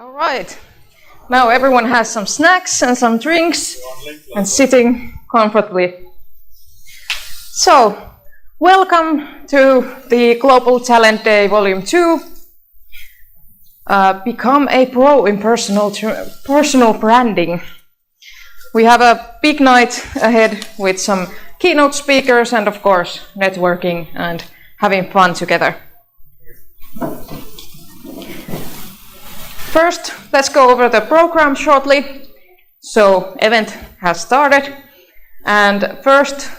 All right. Now everyone has some snacks and some drinks and sitting comfortably. So, welcome to the Global Talent Day Volume 2. Become a pro in personal branding. We have a big night ahead with some keynote speakers and, of course, networking and having fun together. First, let's go over the program shortly. So, event has started, and first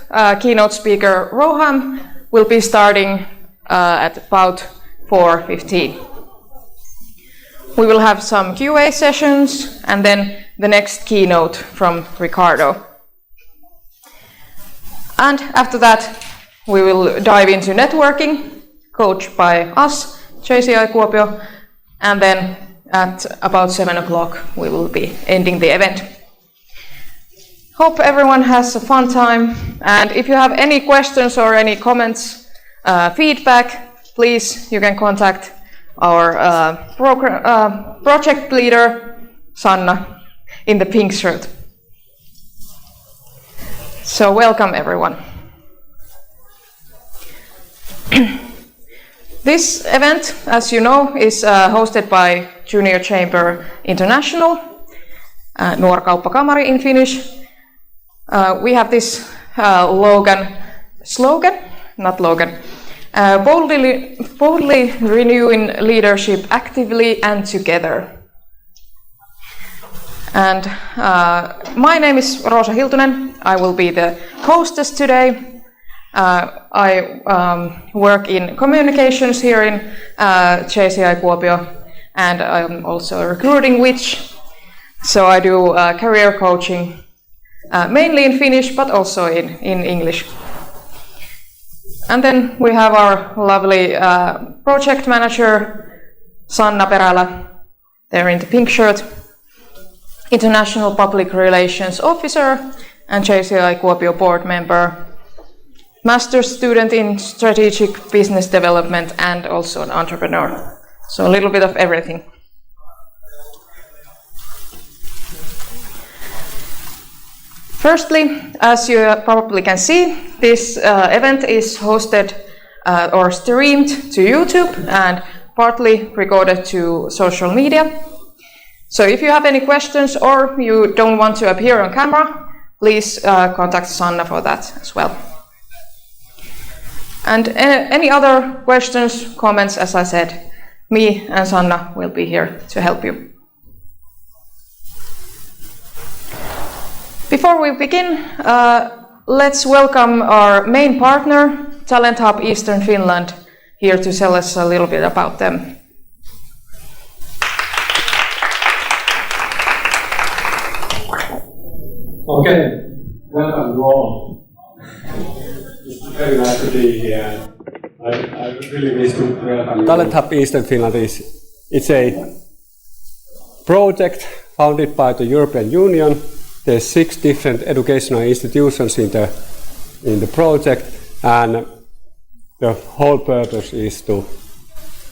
keynote speaker Roham will be starting at about 4:15. We will have some QA sessions, and then the next keynote from Ricardo. And after that, we will dive into networking, coached by us, JCI Kuopio, and then at about 7 o'clock, we will be ending the event. Hope everyone has a fun time, and if you have any questions or any comments, feedback, please, you can contact our project leader, Sanna, in the pink shirt. So welcome everyone. This event, as you know, is hosted by Junior Chamber International, Nuorkauppakamari in Finnish. We have this boldly renewing leadership actively and together. And my name is Roosa Hiltunen. I will be the hostess today. I work in communications here in JCI Kuopio, and I'm also a recruiting witch. So I do career coaching, mainly in Finnish, but also in English. And then we have our lovely project manager, Sanna Perälä, there in the pink shirt, International Public Relations Officer and JCI Kuopio board member, master's student in strategic business development, and also an entrepreneur. So a little bit of everything. Firstly, as you probably can see, this event is hosted or streamed to YouTube and partly recorded to social media. So if you have any questions or you don't want to appear on camera, please contact Sanna for that as well. And any other questions, comments, as I said, me and Sanna will be here to help you. Before we begin, let's welcome our main partner, Talent Hub Eastern Finland, here to tell us a little bit about them. Okay, welcome to all. It's very nice to be here. I really wish to welcome you. Talent Hub Eastern Finland it's a project founded by the European Union. There's 6 different educational institutions in the project, and the whole purpose is to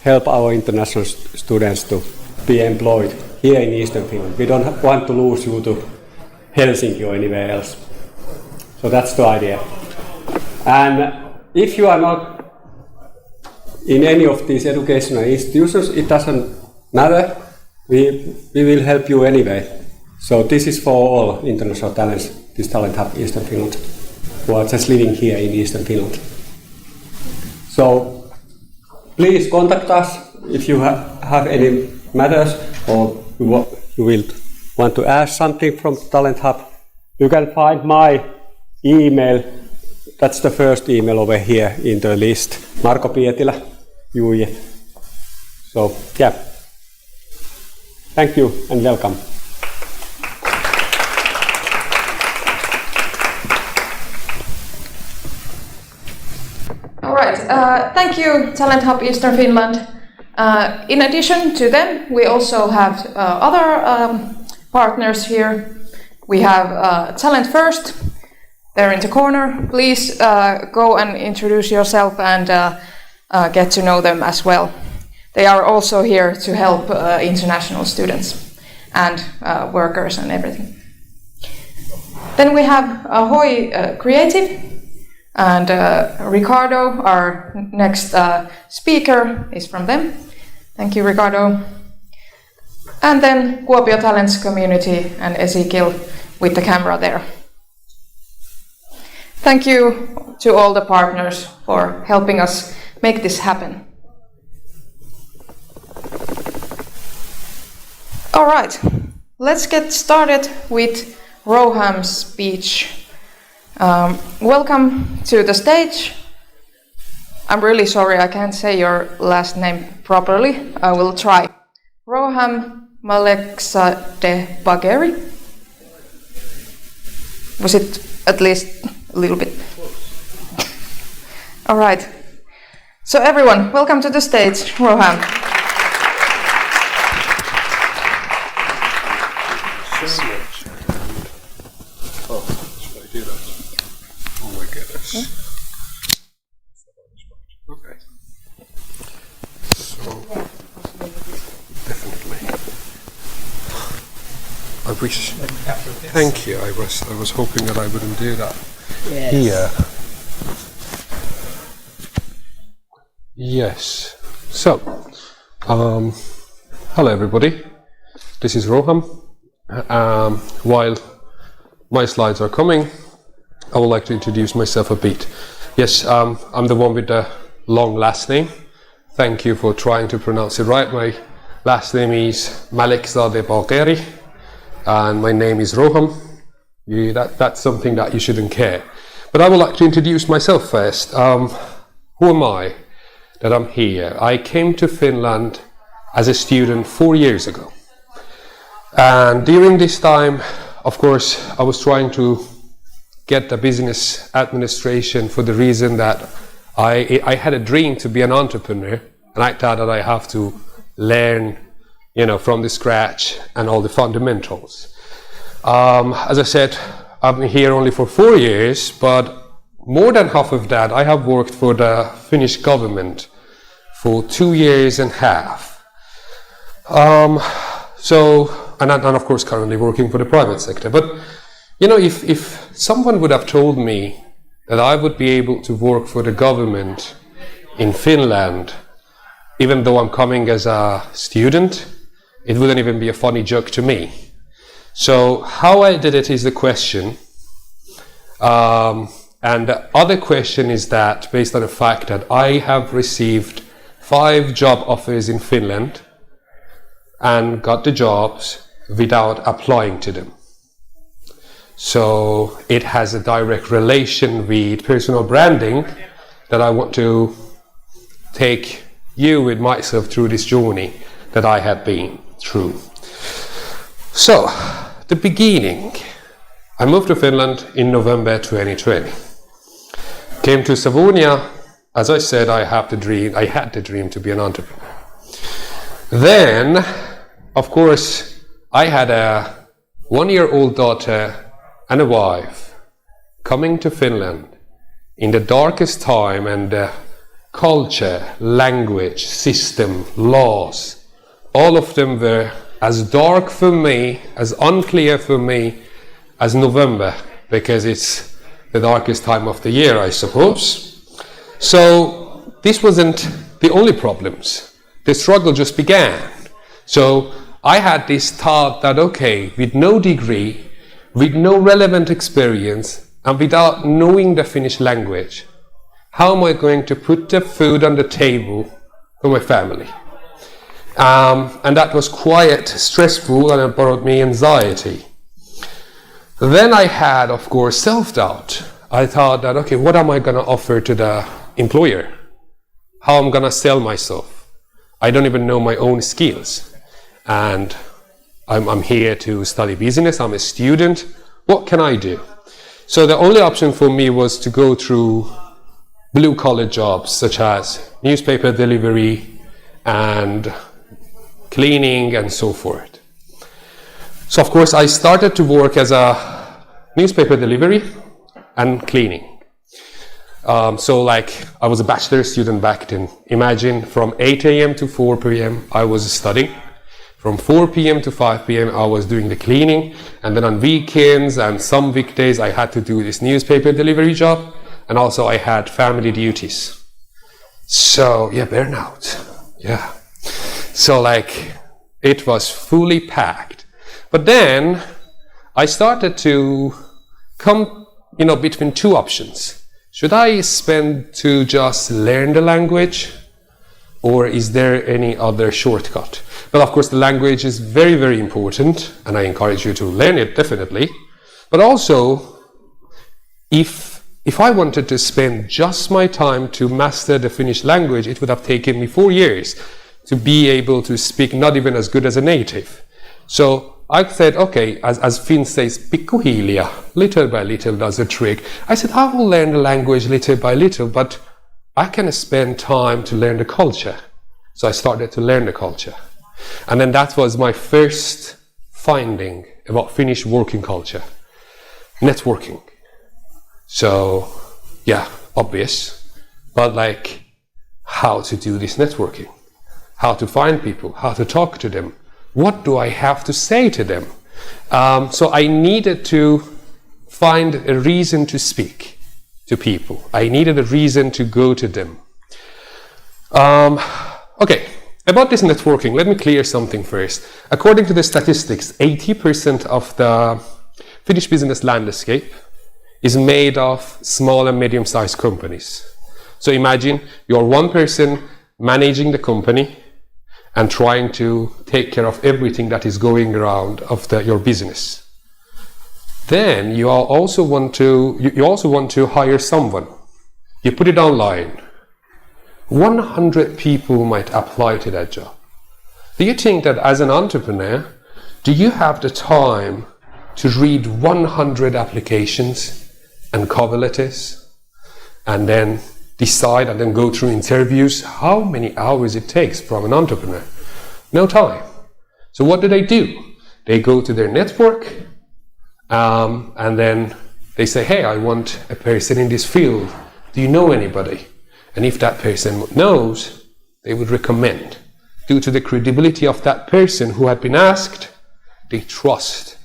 help our international students to be employed here in Eastern Finland. We don't want to lose you to Helsinki or anywhere else. So that's the idea. And if you are not in any of these educational institutions, it doesn't matter. We will help you anyway. So this is for all international talents, this Talent Hub Eastern Finland, who are just living here in Eastern Finland. So please contact us if you have any matters or you will want to ask something from Talent Hub. You can find my email. That's the first email over here in the list. Marko Pietilä, Juuje. So yeah, thank you and welcome. All right, thank you, Talent Hub Eastern Finland. In addition to them, we also have other partners here. We have Talent First, they're in the corner. Please go and introduce yourself and get to know them as well. They are also here to help international students and workers and everything. Then we have Ahoy Creative, and Ricardo, our next speaker, is from them. Thank you, Ricardo. And then Kuopio Talents Community and Ezekiel with the camera there. Thank you to all the partners for helping us make this happen. All right, let's get started with Roham's speech. Welcome to the stage. I'm really sorry I can't say your last name properly. I will try. Roham Malekzadehbagheri. Was it at least a little bit? All right. So everyone, welcome to the stage, Roham. Oh, should I do that? Oh my goodness. Yeah. Okay. So, definitely. I wish. Thank you. I was hoping that I wouldn't do that. Yes. Here. Yes. So, hello everybody. This is Roham. While my slides are coming, I would like to introduce myself a bit. Yes, I'm the one with the long last name. Thank you for trying to pronounce it right. My last name is Malekzadehbagheri, and my name is Roham. That's something that you shouldn't care. But I would like to introduce myself first. Who am I that I'm here? I came to Finland as a student 4 years ago. And during this time, of course, I was trying to get the business administration for the reason that I had a dream to be an entrepreneur, and I thought that I have to learn, from the scratch and all the fundamentals. As I said, I've been here only for 4 years, but more than half of that I have worked for the Finnish government for 2.5 years. And of course currently working for the private sector. But if someone would have told me that I would be able to work for the government in Finland, even though I'm coming as a student, it wouldn't even be a funny joke to me. So how I did it is the question. And the other question is that based on the fact that I have received 5 job offers in Finland and got the jobs without applying to them. So it has a direct relation with personal branding that I want to take you with myself through this journey that I have been through. So, the beginning. I moved to Finland in November 2020. Came to Snellmannia. As I said, I had the dream to be an entrepreneur. Then, of course, I had a 1-year-old daughter and a wife coming to Finland in the darkest time, and the culture, language, system, laws, all of them were as dark for me, as unclear for me as November, because it's the darkest time of the year, I suppose. So this wasn't the only problems. The struggle just began. So I had this thought that, okay, with no degree, with no relevant experience, and without knowing the Finnish language, how am I going to put the food on the table for my family? And that was quite stressful, and it brought me anxiety. Then I had, of course, self-doubt. I thought that, okay, what am I going to offer to the employer? How am I going to sell myself? I don't even know my own skills. And I'm here to study business, I'm a student. What can I do? So the only option for me was to go through blue-collar jobs, such as newspaper delivery and cleaning and so forth. So of course I started to work as a newspaper delivery and cleaning. So like I was a bachelor student back then. Imagine from 8 a.m. to 4 p.m. I was studying. From 4 p.m. to 5 p.m. I was doing the cleaning, and then on weekends and some weekdays I had to do this newspaper delivery job, and also I had family duties. So yeah, burnout. Yeah. So like it was fully packed. But then I started to come, between two options. Should I spend to just learn the language, or is there any other shortcut? Well, of course, the language is very, very important, and I encourage you to learn it, definitely. But also, if I wanted to spend just my time to master the Finnish language, it would have taken me 4 years to be able to speak not even as good as a native. So I said, okay, as Finn says, pikkuhiljaa, little by little does a trick. I said, I will learn the language little by little, but I can spend time to learn the culture. So I started to learn the culture. And then that was my first finding about Finnish working culture. Networking. So, yeah, obvious. But like, how to do this networking? How to find people? How to talk to them? What do I have to say to them? So I needed to find a reason to speak to people. I needed a reason to go to them. Okay, about this networking, let me clear something first. According to the statistics, 80% of the Finnish business landscape is made of small and medium-sized companies. So imagine you're one person managing the company and trying to take care of everything that is going around of your business. Then you also want to hire someone. You put it online. 100 people might apply to that job. Do you think that as an entrepreneur, do you have the time to read 100 applications and cover letters and then decide and then go through interviews? How many hours it takes from an entrepreneur? No time. So what do? They go to their network and then they say, hey, I want a person in this field. Do you know anybody? And if that person knows, they would recommend. Due to the credibility of that person who had been asked, they trust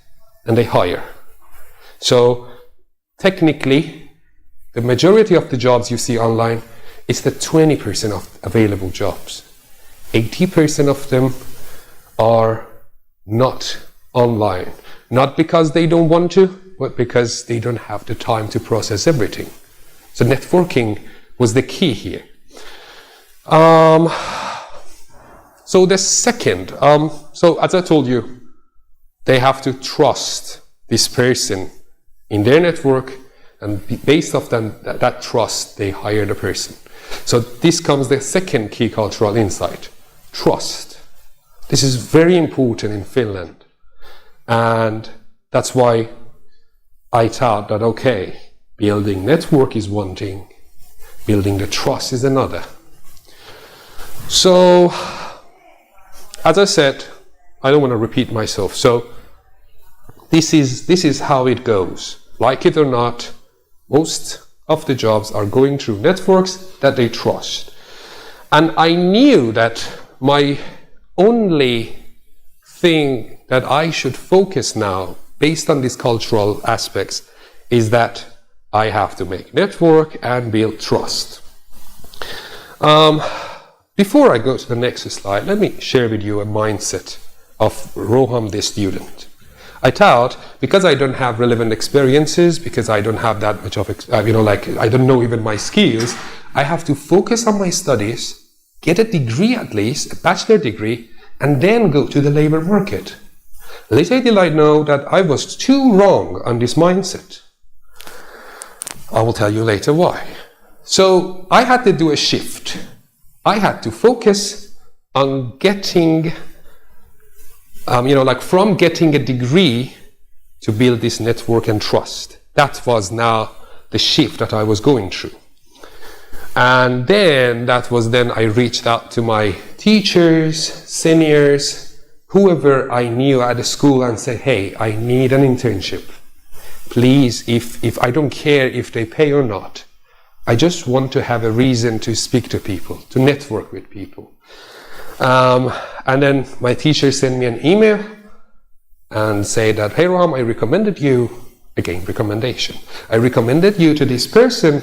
and they hire. So technically, the majority of the jobs you see online is the 20% of available jobs. 80% of them are not online. Not because they don't want to, but because they don't have the time to process everything. So networking was the key here. So the second, so as I told you, they have to trust this person in their network, and based off that trust, they hire the person. So this comes the second key cultural insight, trust. This is very important in Finland. And that's why I thought that, okay, building network is one thing, building the trust is another. So, as I said, I don't want to repeat myself. So, this is how it goes. Like it or not, most of the jobs are going through networks that they trust. And I knew that my only thing that I should focus now, based on these cultural aspects, is that I have to make network and build trust. Before I go to the next slide, let me share with you a mindset of Roham, the student. I thought, because I don't have relevant experiences, because I don't have that much of, I don't know even my skills, I have to focus on my studies, get a degree at least, a bachelor degree, and then go to the labor market. Little did I know that I was too wrong on this mindset. I will tell you later why. So I had to do a shift. I had to focus on getting, from getting a degree to build this network and trust. That was now the shift that I was going through. And then I reached out to my teachers, seniors, whoever I knew at the school and said, hey, I need an internship. Please, if I don't care if they pay or not, I just want to have a reason to speak to people, to network with people. And then my teacher sent me an email and said that, hey Roham, I recommended you, again, recommendation. I recommended you to this person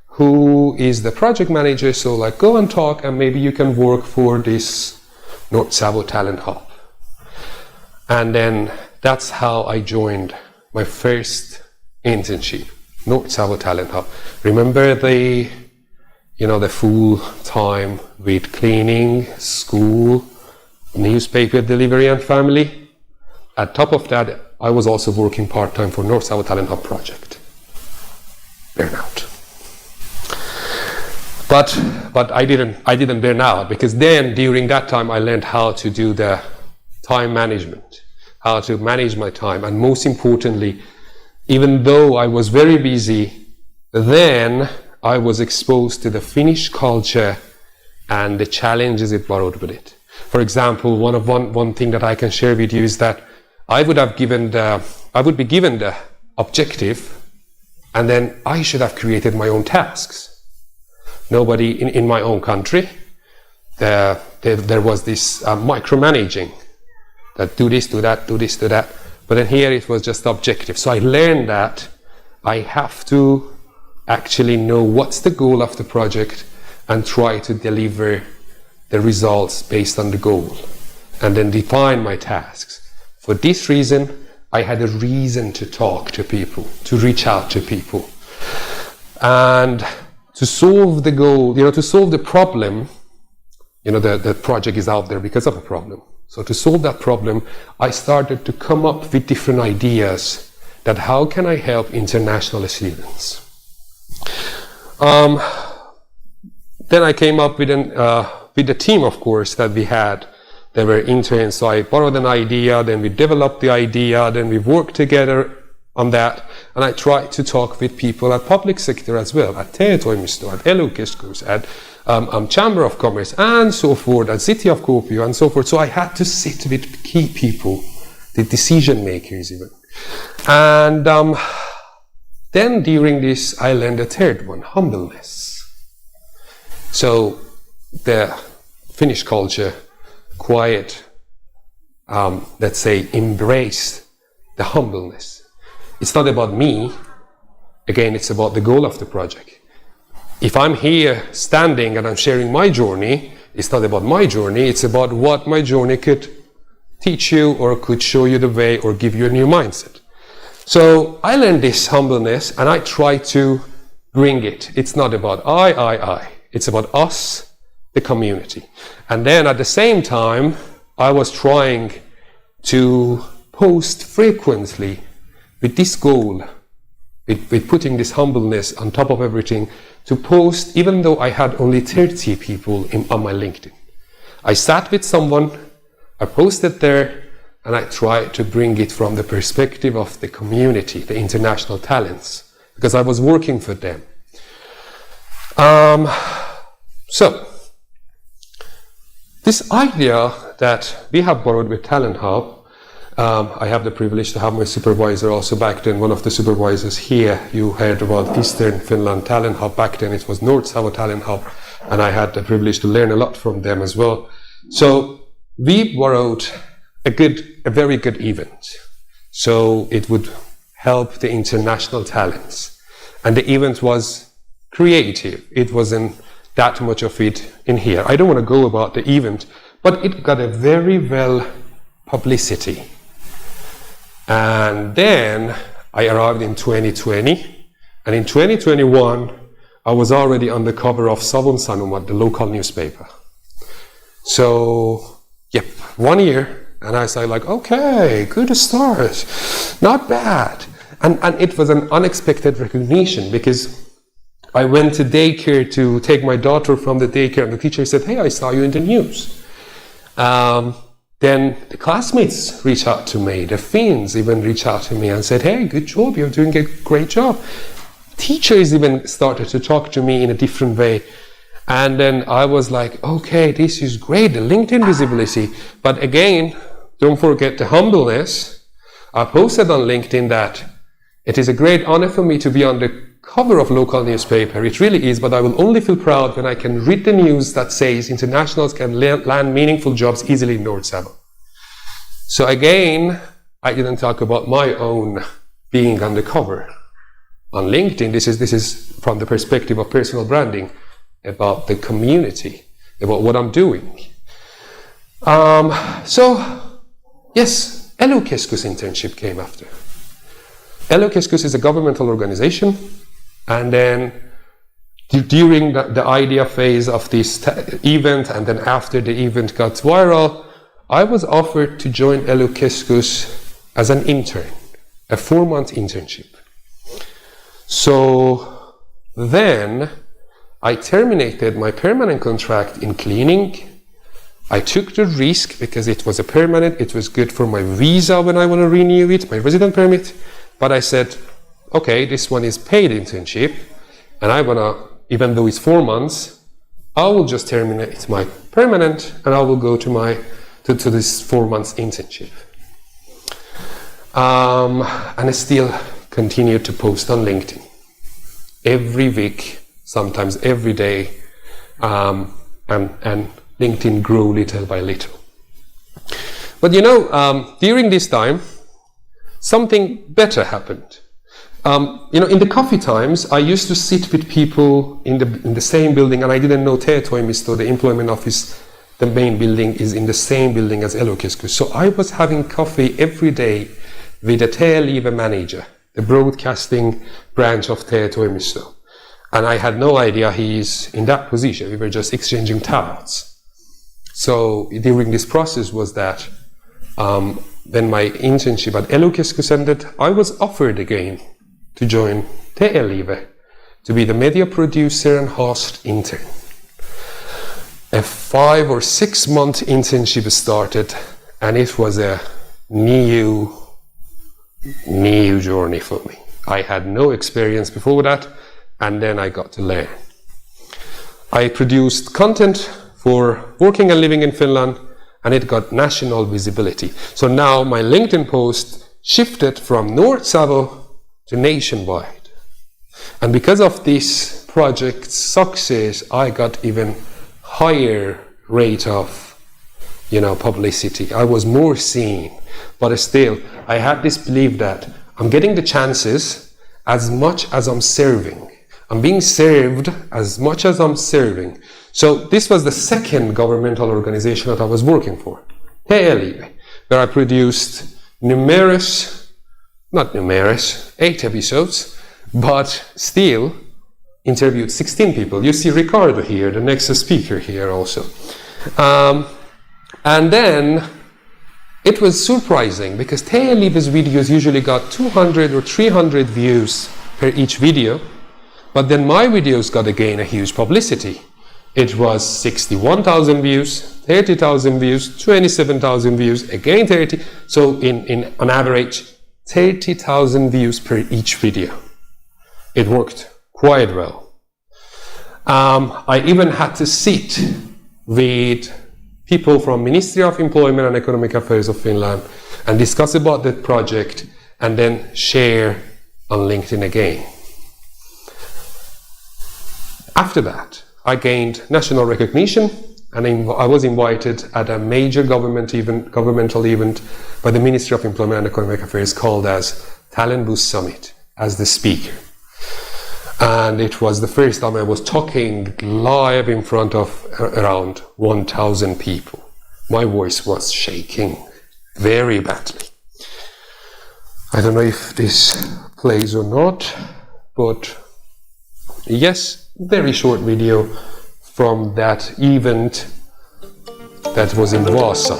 who is the project manager, so like go and talk and maybe you can work for this North Savo Talent Hub. And then that's how I joined my first internship, North Savo Talent Hub. Remember the full time with cleaning, school, newspaper delivery and family. At top of that, I was also working part-time for North Savo Talent Hub project. Burnout. But I didn't burn out, because then during that time I learned how to do the time management, how to manage my time, and most importantly, even though I was very busy, then I was exposed to the Finnish culture and the challenges it brought with it. For example, one thing that I can share with you is that I would be given the objective, and then I should have created my own tasks. Nobody in my own country, there was this micromanaging, that do this, do that, do this, do that. But then here it was just objective. So I learned that I have to actually know what's the goal of the project and try to deliver the results based on the goal, and then define my tasks. For this reason, I had a reason to talk to people, to reach out to people. And to solve the goal, to solve the problem, the project is out there because of a problem. So to solve that problem, I started to come up with different ideas that how can I help international students. Then I came up with the team, of course, that we had. There were interns, so I borrowed an idea, then we developed the idea, then we worked together on that, and I tried to talk with people at public sector as well, at TE-toimisto, at ely-keskus, at Chamber of Commerce, and so forth, at City of Kuopio, and so forth. So I had to sit with key people, the decision makers even. And then during this, I learned a third one, humbleness. So the Finnish culture quite, let's say, embraced the humbleness. It's not about me. Again, it's about the goal of the project. If I'm here standing and I'm sharing my journey, it's not about my journey, it's about what my journey could teach you or could show you the way or give you a new mindset. So I learned this humbleness and I try to bring it. It's not about I. It's about us, the community. And then at the same time, I was trying to post frequently with this goal, with putting this humbleness on top of everything, to post even though I had only 30 people on my LinkedIn. I sat with someone, I posted there, and I tried to bring it from the perspective of the community, the international talents, because I was working for them. So, this idea that we have borrowed with Talent Hub, I have the privilege to have my supervisor also back then, one of the supervisors here. You heard about Eastern Finland Talent Hub. Back then it was North Savo Talent Hub, and I had the privilege to learn a lot from them as well. So we borrowed a very good event. So it would help the international talents. And the event was creative. It wasn't that much of it in here. I don't want to go about the event, but it got a very well publicity. And then I arrived in 2020, and in 2021 I was already on the cover of Savon Sanomat, the local newspaper. So, yep, 1 year, and I said like, okay, good start, not bad. And it was an unexpected recognition, because I went to daycare to take my daughter from the daycare, and the teacher said, hey, I saw you in the news. Then the classmates reached out to me, the Finns even reached out to me and said, hey, good job, you're doing a great job. Teachers even started to talk to me in a different way. And then I was like, okay, this is great, the LinkedIn visibility. But again, don't forget the humbleness. I posted on LinkedIn that it is a great honor for me to be on the cover of local newspaper. It really is, but I will only feel proud when I can read the news that says internationals can land meaningful jobs easily in North Savo. So again, I didn't talk about my own being on the cover. On LinkedIn, this is from the perspective of personal branding, about the community, about what I'm doing. So, yes, Yliopistonranta internship came after. Yliopistonranta is a governmental organization, and then during the idea phase of this event, and then after the event got viral, I was offered to join Yliopistonranta as an intern, a 4-month internship. So then I terminated my permanent contract in cleaning. I took the risk because it was a permanent, it was good for my visa when I want to renew it, my resident permit. But I said, okay, this one is paid internship, and I want to, even though it's 4 months, I will just terminate my permanent and I will go to this 4 months internship. And I still continued to post on LinkedIn every week, sometimes every day, and LinkedIn grew little by little. But during this time, something better happened. In the coffee times, I used to sit with people in the same building, and I didn't know TE-toimisto, the employment office, the main building is in the same building as Yliopistonranta. So I was having coffee every day with a TE-live manager, the broadcasting branch of TE-toimisto. And I had no idea he's in that position. We were just exchanging tablets. So during this process was that when my internship at Yliopistonranta ended, I was offered again to join TE-live to be the media producer and host intern. A 5 or 6 month internship started, and it was a new journey for me. I had no experience before that, and then I got to learn. I produced content for working and living in Finland, and it got national visibility. So now my LinkedIn post shifted from North Savo to nationwide. And because of this project's success, I got even higher rate of publicity. I was more seen, but still I had this belief that I'm getting the chances as much as I'm serving. I'm being served as much as I'm serving. So this was the second governmental organization that I was working for, TE-live, where I produced 8 episodes, but still interviewed 16 people. You see Ricardo here, the next speaker here also. And then it was surprising because TE-live's videos usually got 200 or 300 views per each video, but then my videos got again a huge publicity. It was 61,000 views, 30,000 views, 27,000 views, again 30. So on average, 30,000 views per each video. It worked quite well. I even had to sit with people from Ministry of Employment and Economic Affairs of Finland and discuss about the project and then share on LinkedIn again. After that, I gained national recognition, and I was invited at a major governmental event by the Ministry of Employment and Economic Affairs called as Talent Boost Summit as the speaker. And it was the first time I was talking live in front of around 1,000 people. My voice was shaking very badly. I don't know if this plays or not, but yes, very short video from that event that was in Roosa.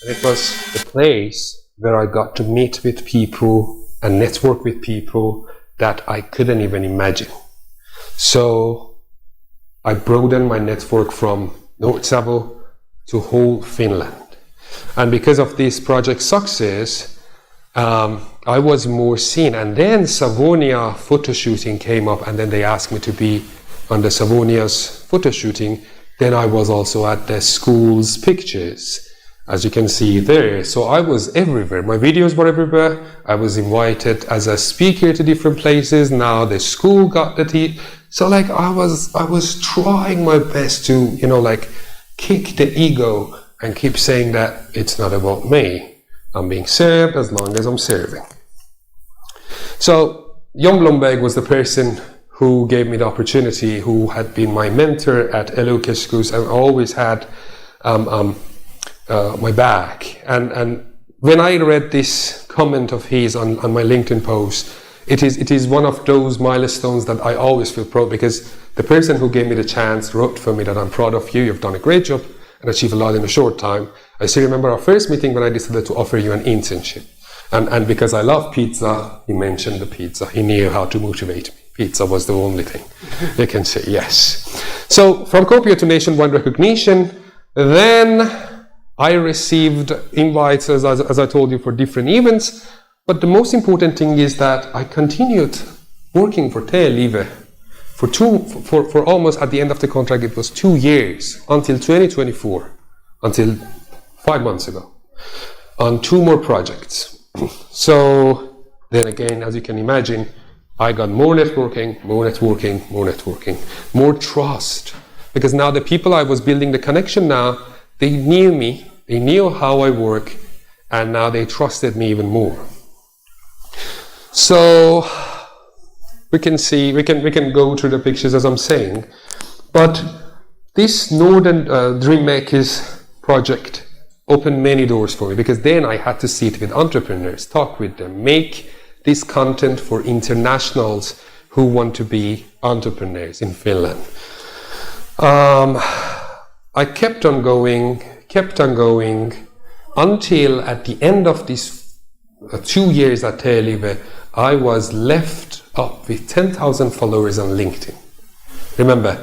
It was the place where I got to meet with people and network with people that I couldn't even imagine. So I broadened my network from North-Savo to whole Finland. And because of this project success, I was more seen. And then Savonia photo shooting came up, and then they asked me to be on the Savonia's photo shooting. Then I was also at the school's pictures, as you can see there. So I was everywhere. My videos were everywhere. I was invited as a speaker to different places. Now the school got the so like I was trying my best to, you know, like kick the ego and keep saying that it's not about me. I'm being served as long as I'm serving. So Jon Blomberg was the person who gave me the opportunity, who had been my mentor at Yliopistonranta and always had my back. And when I read this comment of his on my LinkedIn post, it is one of those milestones that I always feel proud, because the person who gave me the chance wrote for me that I'm proud of you, you've done a great job and achieved a lot in a short time. I still remember our first meeting when I decided to offer you an internship. And because I love pizza, he mentioned the pizza. He knew how to motivate me. Pizza was the only thing. You can say yes. So from Kuopio to nationwide recognition, then I received invites, as I told you, for different events. But the most important thing is that I continued working for Live for almost, at the end of the contract, it was 2 years, until 2024, until 5 months ago, on 2 more projects. So then again, as you can imagine, I got more networking, more trust. Because now the people I was building the connection now, they knew me, they knew how I work, and now they trusted me even more. So we can see, we can go through the pictures as I'm saying, but this Northern Dreammakers project opened many doors for me, because then I had to sit with entrepreneurs, talk with them, make this content for internationals who want to be entrepreneurs in Finland. I kept on going until at the end of these 2 years at Live, I was left up with 10,000 followers on LinkedIn. Remember,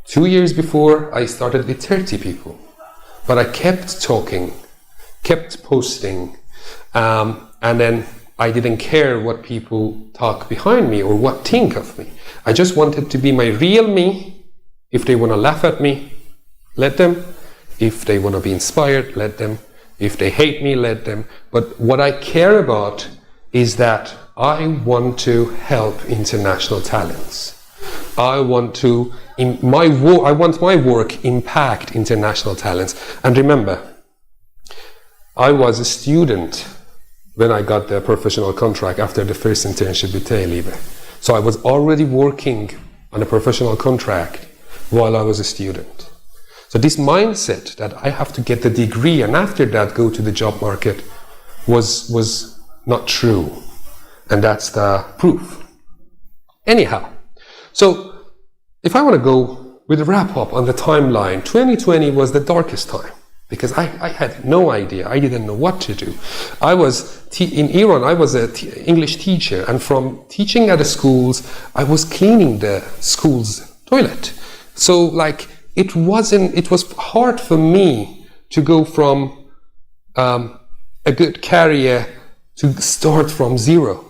2 years before I started with 30 people, but I kept talking, kept posting, and then I didn't care what people talk behind me or what think of me. I just wanted to be my real me. If they want to laugh at me, let them. If they want to be inspired, let them. If they hate me, let them. But what I care about is that I want to help international talents. I want my work impact international talents. And remember, I was a student when I got the professional contract after the first internship with Live. So I was already working on a professional contract while I was a student. So this mindset that I have to get the degree and after that go to the job market was not true. And that's the proof. Anyhow, so if I want to go with a wrap up on the timeline, 2020 was the darkest time. Because I had no idea, I didn't know what to do. I was, in Iran, I was an English teacher, and from teaching at the schools, I was cleaning the school's toilet. So like, it was hard for me to go from a good career to start from zero.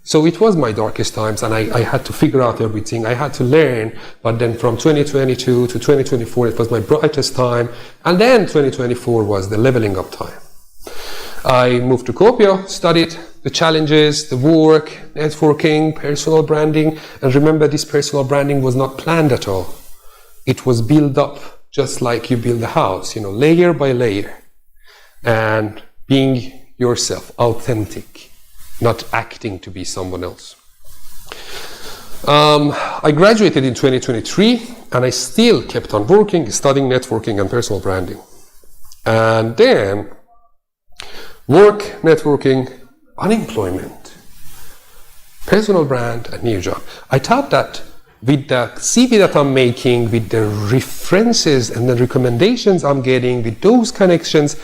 So it was my darkest times, and I had to figure out everything. I had to learn, but then from 2022 to 2024, it was my brightest time. And then 2024 was the leveling up time. I moved to Kuopio, studied the challenges, the work, networking, personal branding. And remember, this personal branding was not planned at all. It was built up just like you build a house, layer by layer. And being yourself, authentic. Not acting to be someone else. I graduated in 2023, and I still kept on working, studying networking and personal branding. And then, work, networking, unemployment, personal brand, a new job. I thought that with the CV that I'm making, with the references and the recommendations I'm getting, with those connections,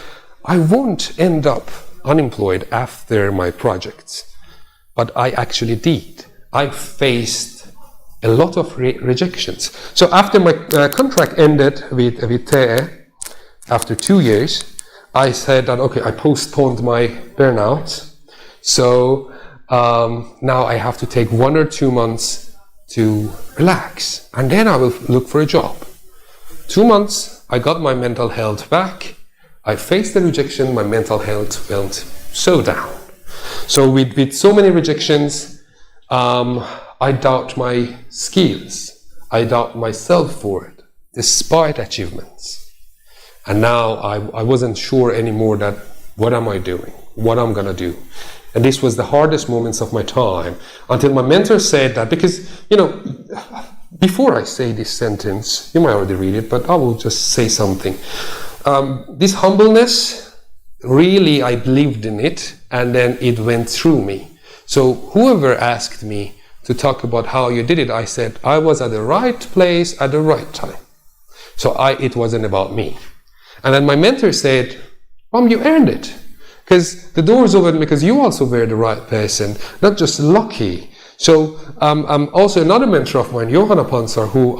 I won't end up unemployed after my projects. But I actually did. I faced a lot of rejections. So after my contract ended with TE, after 2 years, I said that, okay, I postponed my burnout. So now I have to take 1 or 2 months to relax, and then I will look for a job. 2 months, I got my mental health back. I faced the rejection, my mental health went so down. So with so many rejections, I doubt my skills. I doubt myself for it, despite achievements. And now I wasn't sure anymore that what am I doing, what I'm gonna do. And this was the hardest moments of my time, until my mentor said that, because, you know, before I say this sentence, you might already read it, but I will just say something. This humbleness, really I believed in it, and then it went through me. So whoever asked me to talk about how you did it, I said I was at the right place at the right time. So it wasn't about me. And then my mentor said, Roham, you earned it. Because the doors opened because you also were the right person, not just lucky. So also another mentor of mine, Johanna Pansar, who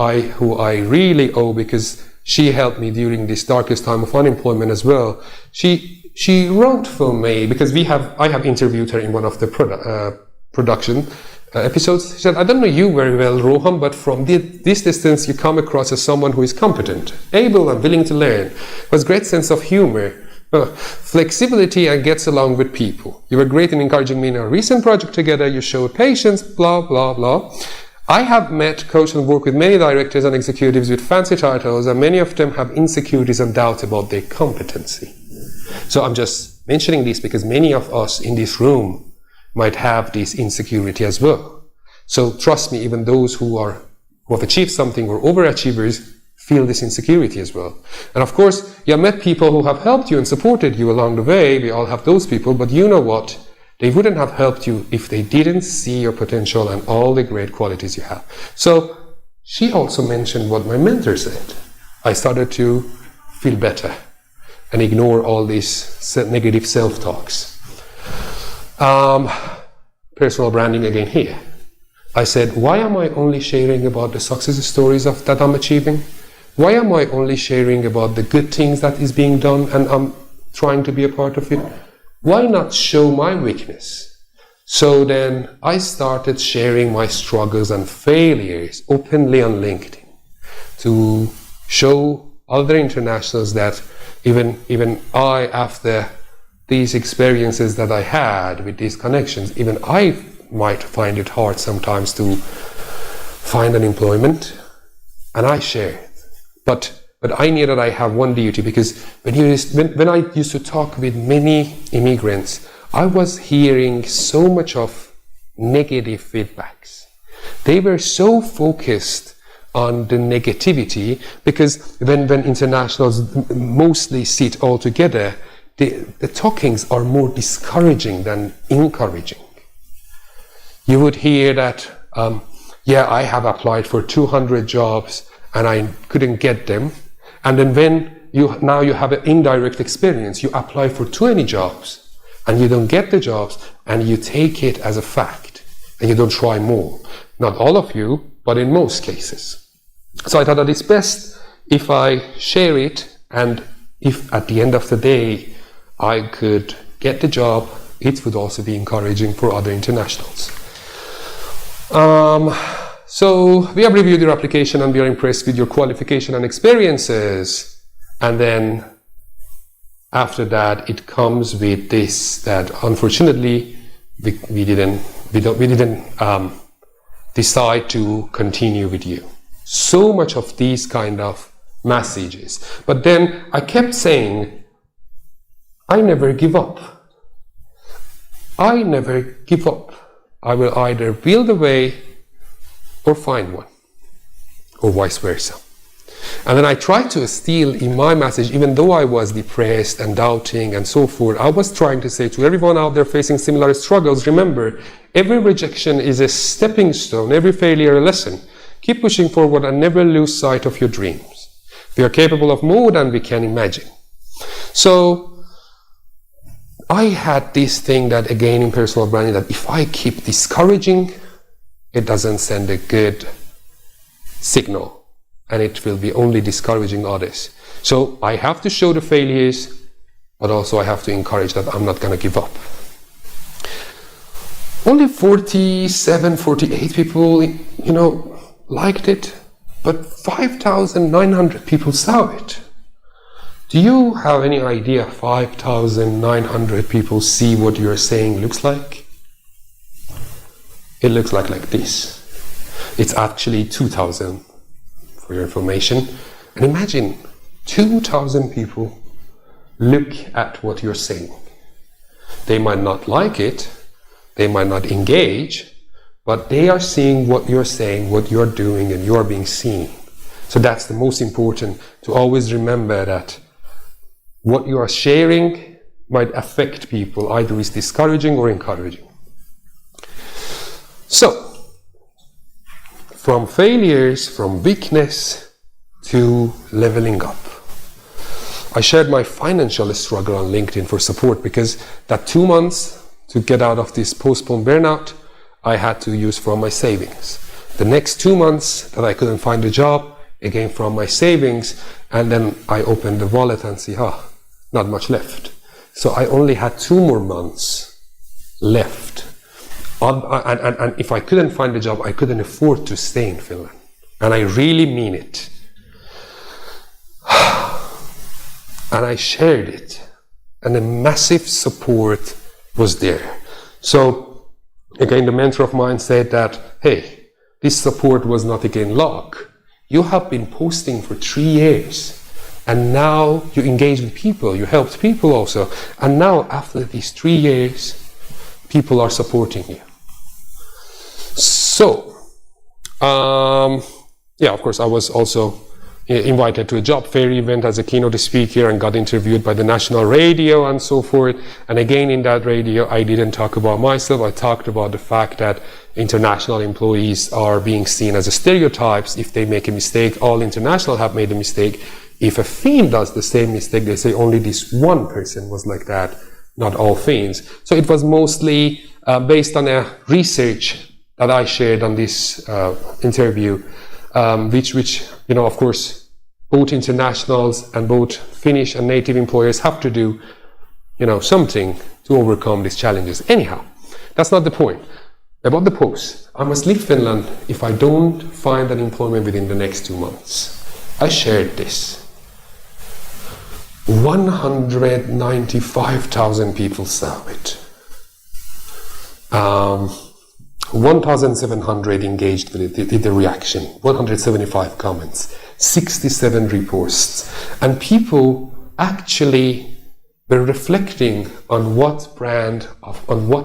I really owe, because she helped me during this darkest time of unemployment as well. She wrote for me, because I have interviewed her in one of the production episodes. She said, I don't know you very well, Roham, but from this distance you come across as someone who is competent, able and willing to learn, has great sense of humor, flexibility, and gets along with people. You were great in encouraging me in our recent project together. You showed patience, blah, blah, blah. I have met, coached, and worked with many directors and executives with fancy titles, and many of them have insecurities and doubts about their competency. So I'm just mentioning this because many of us in this room might have this insecurity as well. So trust me, even those who have achieved something or overachievers feel this insecurity as well. And of course, you have met people who have helped you and supported you along the way. We all have those people, but you know what? They wouldn't have helped you if they didn't see your potential and all the great qualities you have. So she also mentioned what my mentor said. I started to feel better and ignore all these negative self-talks. Personal branding again here. I said, why am I only sharing about the success stories that I'm achieving? Why am I only sharing about the good things that is being done and I'm trying to be a part of it? Why not show my weakness? So then I started sharing my struggles and failures openly on LinkedIn to show other internationals that even I, after these experiences that I had with these connections, even I might find it hard sometimes to find an employment, and I share it. But I knew that I have one duty, because when I used to talk with many immigrants, I was hearing so much of negative feedbacks. They were so focused on the negativity, because when internationals mostly sit all together, the talkings are more discouraging than encouraging. You would hear that, I have applied for 200 jobs and I couldn't get them. And then when you have an indirect experience, you apply for 20 jobs and you don't get the jobs, and you take it as a fact and you don't try more. Not all of you, but in most cases. So I thought that it's best if I share it, and if at the end of the day I could get the job, it would also be encouraging for other internationals. So we have reviewed your application and we are impressed with your qualification and experiences. And then after that, it comes with this, that unfortunately we didn't decide to continue with you. So much of these kind of messages. But then I kept saying, I never give up. I never give up. I will either build a way or find one, or vice versa. And then I tried to steal in my message, even though I was depressed and doubting and so forth, I was trying to say to everyone out there facing similar struggles, remember, every rejection is a stepping stone, every failure a lesson. Keep pushing forward and never lose sight of your dreams. We are capable of more than we can imagine. So I had this thing that, again, in personal branding, that if I keep discouraging, it doesn't send a good signal, and it will be only discouraging others. So I have to show the failures, but also I have to encourage that I'm not going to give up. Only 47, 48 people, liked it, but 5,900 people saw it. Do you have any idea 5,900 people see what you're saying looks like? It looks like this. It's actually 2,000 for your information. And imagine 2,000 people look at what you're saying. They might not like it, they might not engage, but they are seeing what you're saying, what you're doing, and you're being seen. So that's the most important, to always remember that what you are sharing might affect people, either it's discouraging or encouraging. So, from failures, from weakness to leveling up. I shared my financial struggle on LinkedIn for support because that 2 months to get out of this postponed burnout, I had to use from my savings. The next 2 months that I couldn't find a job, again from my savings, and then I opened the wallet and see, not much left. So I only had 2 more months left. And if I couldn't find a job, I couldn't afford to stay in Finland. And I really mean it. And I shared it. And a massive support was there. So, again, the mentor of mine said that, hey, this support was not again luck. You have been posting for 3 years. And now you engage with people, you helped people also. And now, after these 3 years, people are supporting you. So, of course, I was also invited to a job fair event as a keynote speaker and got interviewed by the national radio and so forth. And again, in that radio, I didn't talk about myself. I talked about the fact that international employees are being seen as stereotypes. If they make a mistake, all international have made a mistake. If a Finn does the same mistake, they say only this one person was like that, not all Finns. So it was mostly based on a research that I shared on this interview, which of course, both internationals and both Finnish and native employers have to do, something to overcome these challenges. Anyhow, that's not the point. About the post, I must leave Finland if I don't find an employment within the next 2 months. I shared this. 195,000 people saw it. 1,700 engaged with it, did the reaction, 175 comments, 67 reposts, and people actually were reflecting on what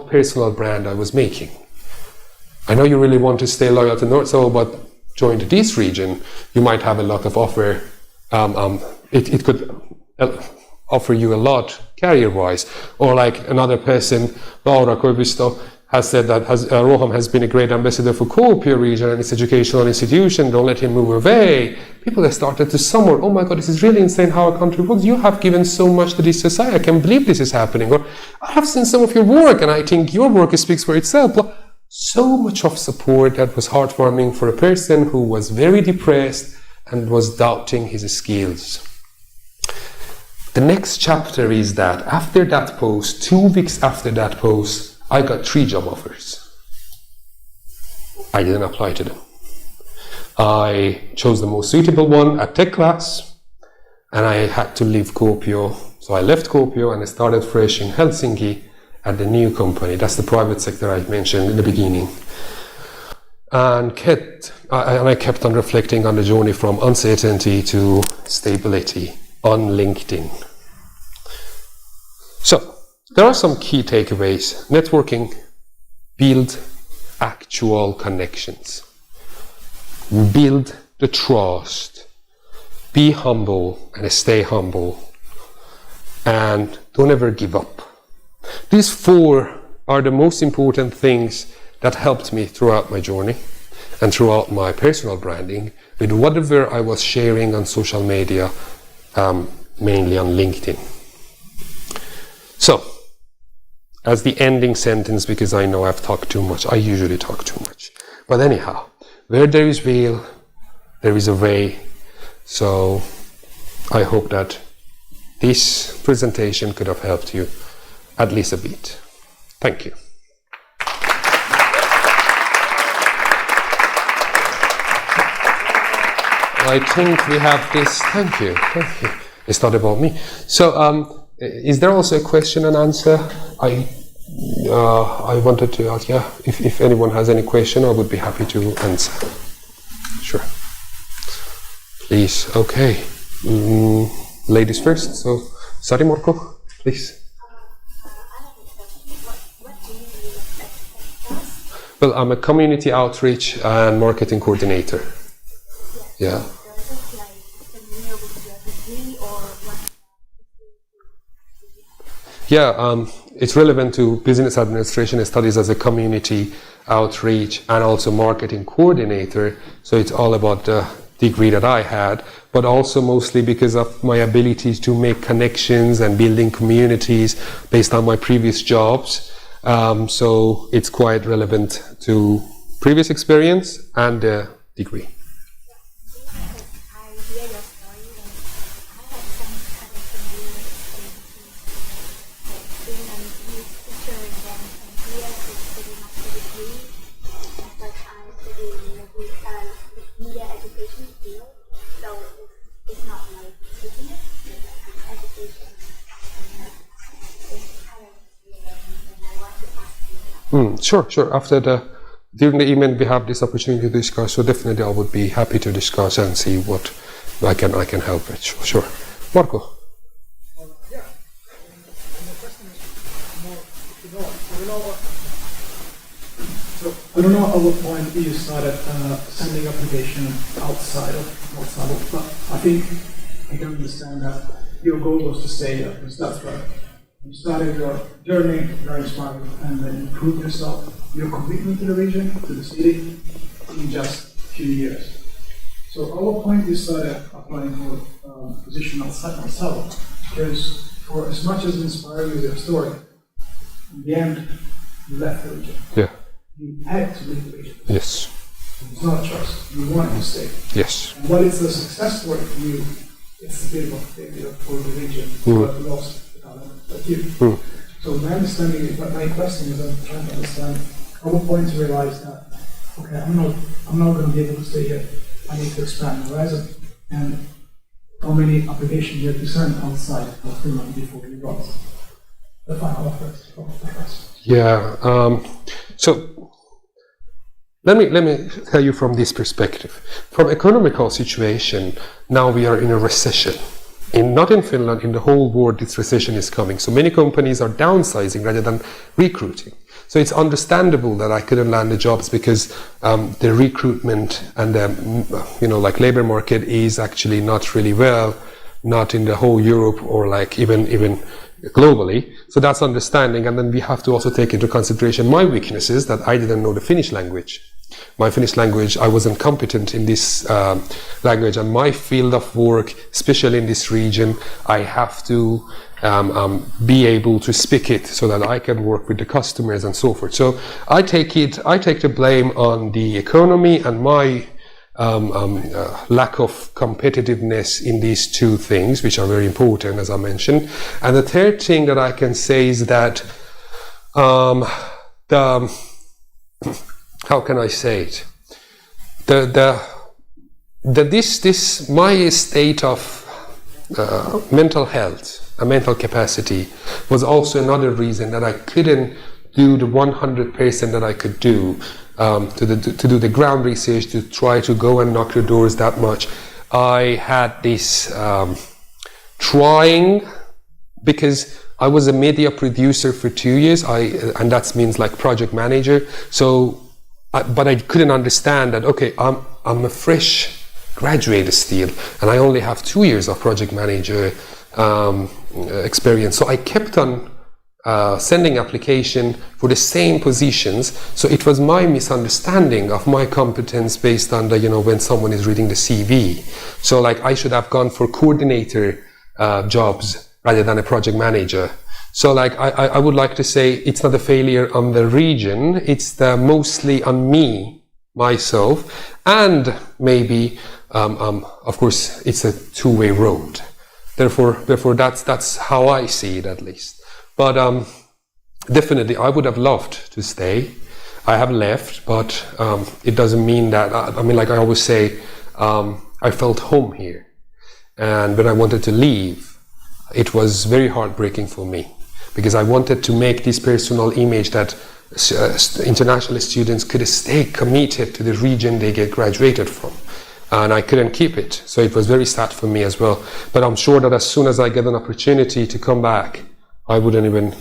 personal brand I was making. I know you really want to stay loyal to North, but join this region, you might have a lot of offer. It could offer you a lot career-wise, or like another person, Laura Koivisto, has said that Roham has been a great ambassador for Kuopio region and its educational institution, don't let him move away. People have started to somewhere, oh my God, this is really insane how our country works. You have given so much to this society, I can't believe this is happening. Or I have seen some of your work and I think your work speaks for itself. So much of support that was heartwarming for a person who was very depressed and was doubting his skills. The next chapter is that after that post, 2 weeks after that post, I got 3 job offers. I didn't apply to them. I chose the most suitable one at tech class, and I had to leave Kuopio. So I left Kuopio and I started fresh in Helsinki at the new company. That's the private sector I mentioned in the beginning. And I kept on reflecting on the journey from uncertainty to stability on LinkedIn. So, there are some key takeaways. Networking, build actual connections. Build the trust. Be humble and stay humble. And don't ever give up. These 4 are the most important things that helped me throughout my journey and throughout my personal branding with whatever I was sharing on social media, mainly on LinkedIn. So, as the ending sentence, because I know I've talked too much, I usually talk too much. But anyhow, where there is will, there is a way. So I hope that this presentation could have helped you at least a bit. Thank you. I think we have this. Thank you. It's not about me. So, is there also a question and answer? I wanted to ask. Yeah, if anyone has any question, I would be happy to answer. Sure. Please. Okay. Ladies first. So, Sari Morko, please. Well, I'm a community outreach and marketing coordinator. Yeah. Yeah, it's relevant to business administration studies as a community outreach and also marketing coordinator. So it's all about the degree that I had, but also mostly because of my ability to make connections and building communities based on my previous jobs. So it's quite relevant to previous experience and degree. Sure. During the event we have this opportunity to discuss, so definitely I would be happy to discuss and see what I can help with. Sure. Marco. Yeah. And the question is more I don't know at what point you started sending application outside of Malekzadehbagheri, but I think I can understand that your goal was to stay there, because that's right. You started your journey, very inspiring, and then you proved yourself, your commitment to the region, to the city, in just a few years. So at what point you started applying for a position outside Malekzadehbagheri? Because for as much as inspiring as your story, in the end, you left the region. Yeah. You had to leave the region. Yes. It's not a choice. You wanted to stay. Yes. And while it's a success story for you, it's a bit of a failure for the region. You have lost the talent like you. So my understanding is, my question is, I'm trying to understand at what point you realize that, okay, I'm not going to be able to stay here. I need to expand my horizon. And how many applications you have to send outside of Finland before you got the final offers? Yeah. So let me tell you from this perspective. From economical situation, now we are in a recession. Not in Finland, in the whole world, this recession is coming. So many companies are downsizing rather than recruiting. So it's understandable that I couldn't land the jobs because the recruitment and the like labor market is actually not really well, not in the whole Europe or like even globally. So that's understanding. And then we have to also take into consideration my weaknesses, that I didn't know the Finnish language. My Finnish language, I wasn't competent in this language, and my field of work, especially in this region, I have to be able to speak it so that I can work with the customers and so forth. So I take the blame on the economy and my lack of competitiveness in these two things, which are very important, as I mentioned. And the third thing that I can say is that how can I say it? My state of mental health and mental capacity was also another reason that I couldn't do the 100% that I could do to do the ground research, to try to go and knock the doors that much. I had this trying, because I was a media producer for 2 years, and that means like project manager. So. But I couldn't understand that, okay, I'm a fresh graduate still, and I only have 2 years of project manager experience. So I kept on sending application for the same positions. So it was my misunderstanding of my competence based on the, when someone is reading the CV. So like I should have gone for coordinator jobs rather than a project manager. So like I would like to say it's not a failure on the region, it's mostly on me, myself, and maybe of course, it's a two-way road. Therefore, that's how I see it, at least. But definitely, I would have loved to stay. I have left, but it doesn't mean that. I mean, like I always say, I felt home here, and when I wanted to leave, it was very heartbreaking for me, because I wanted to make this personal image that international students could stay committed to the region they get graduated from. And I couldn't keep it, so it was very sad for me as well. But I'm sure that as soon as I get an opportunity to come back, I wouldn't even,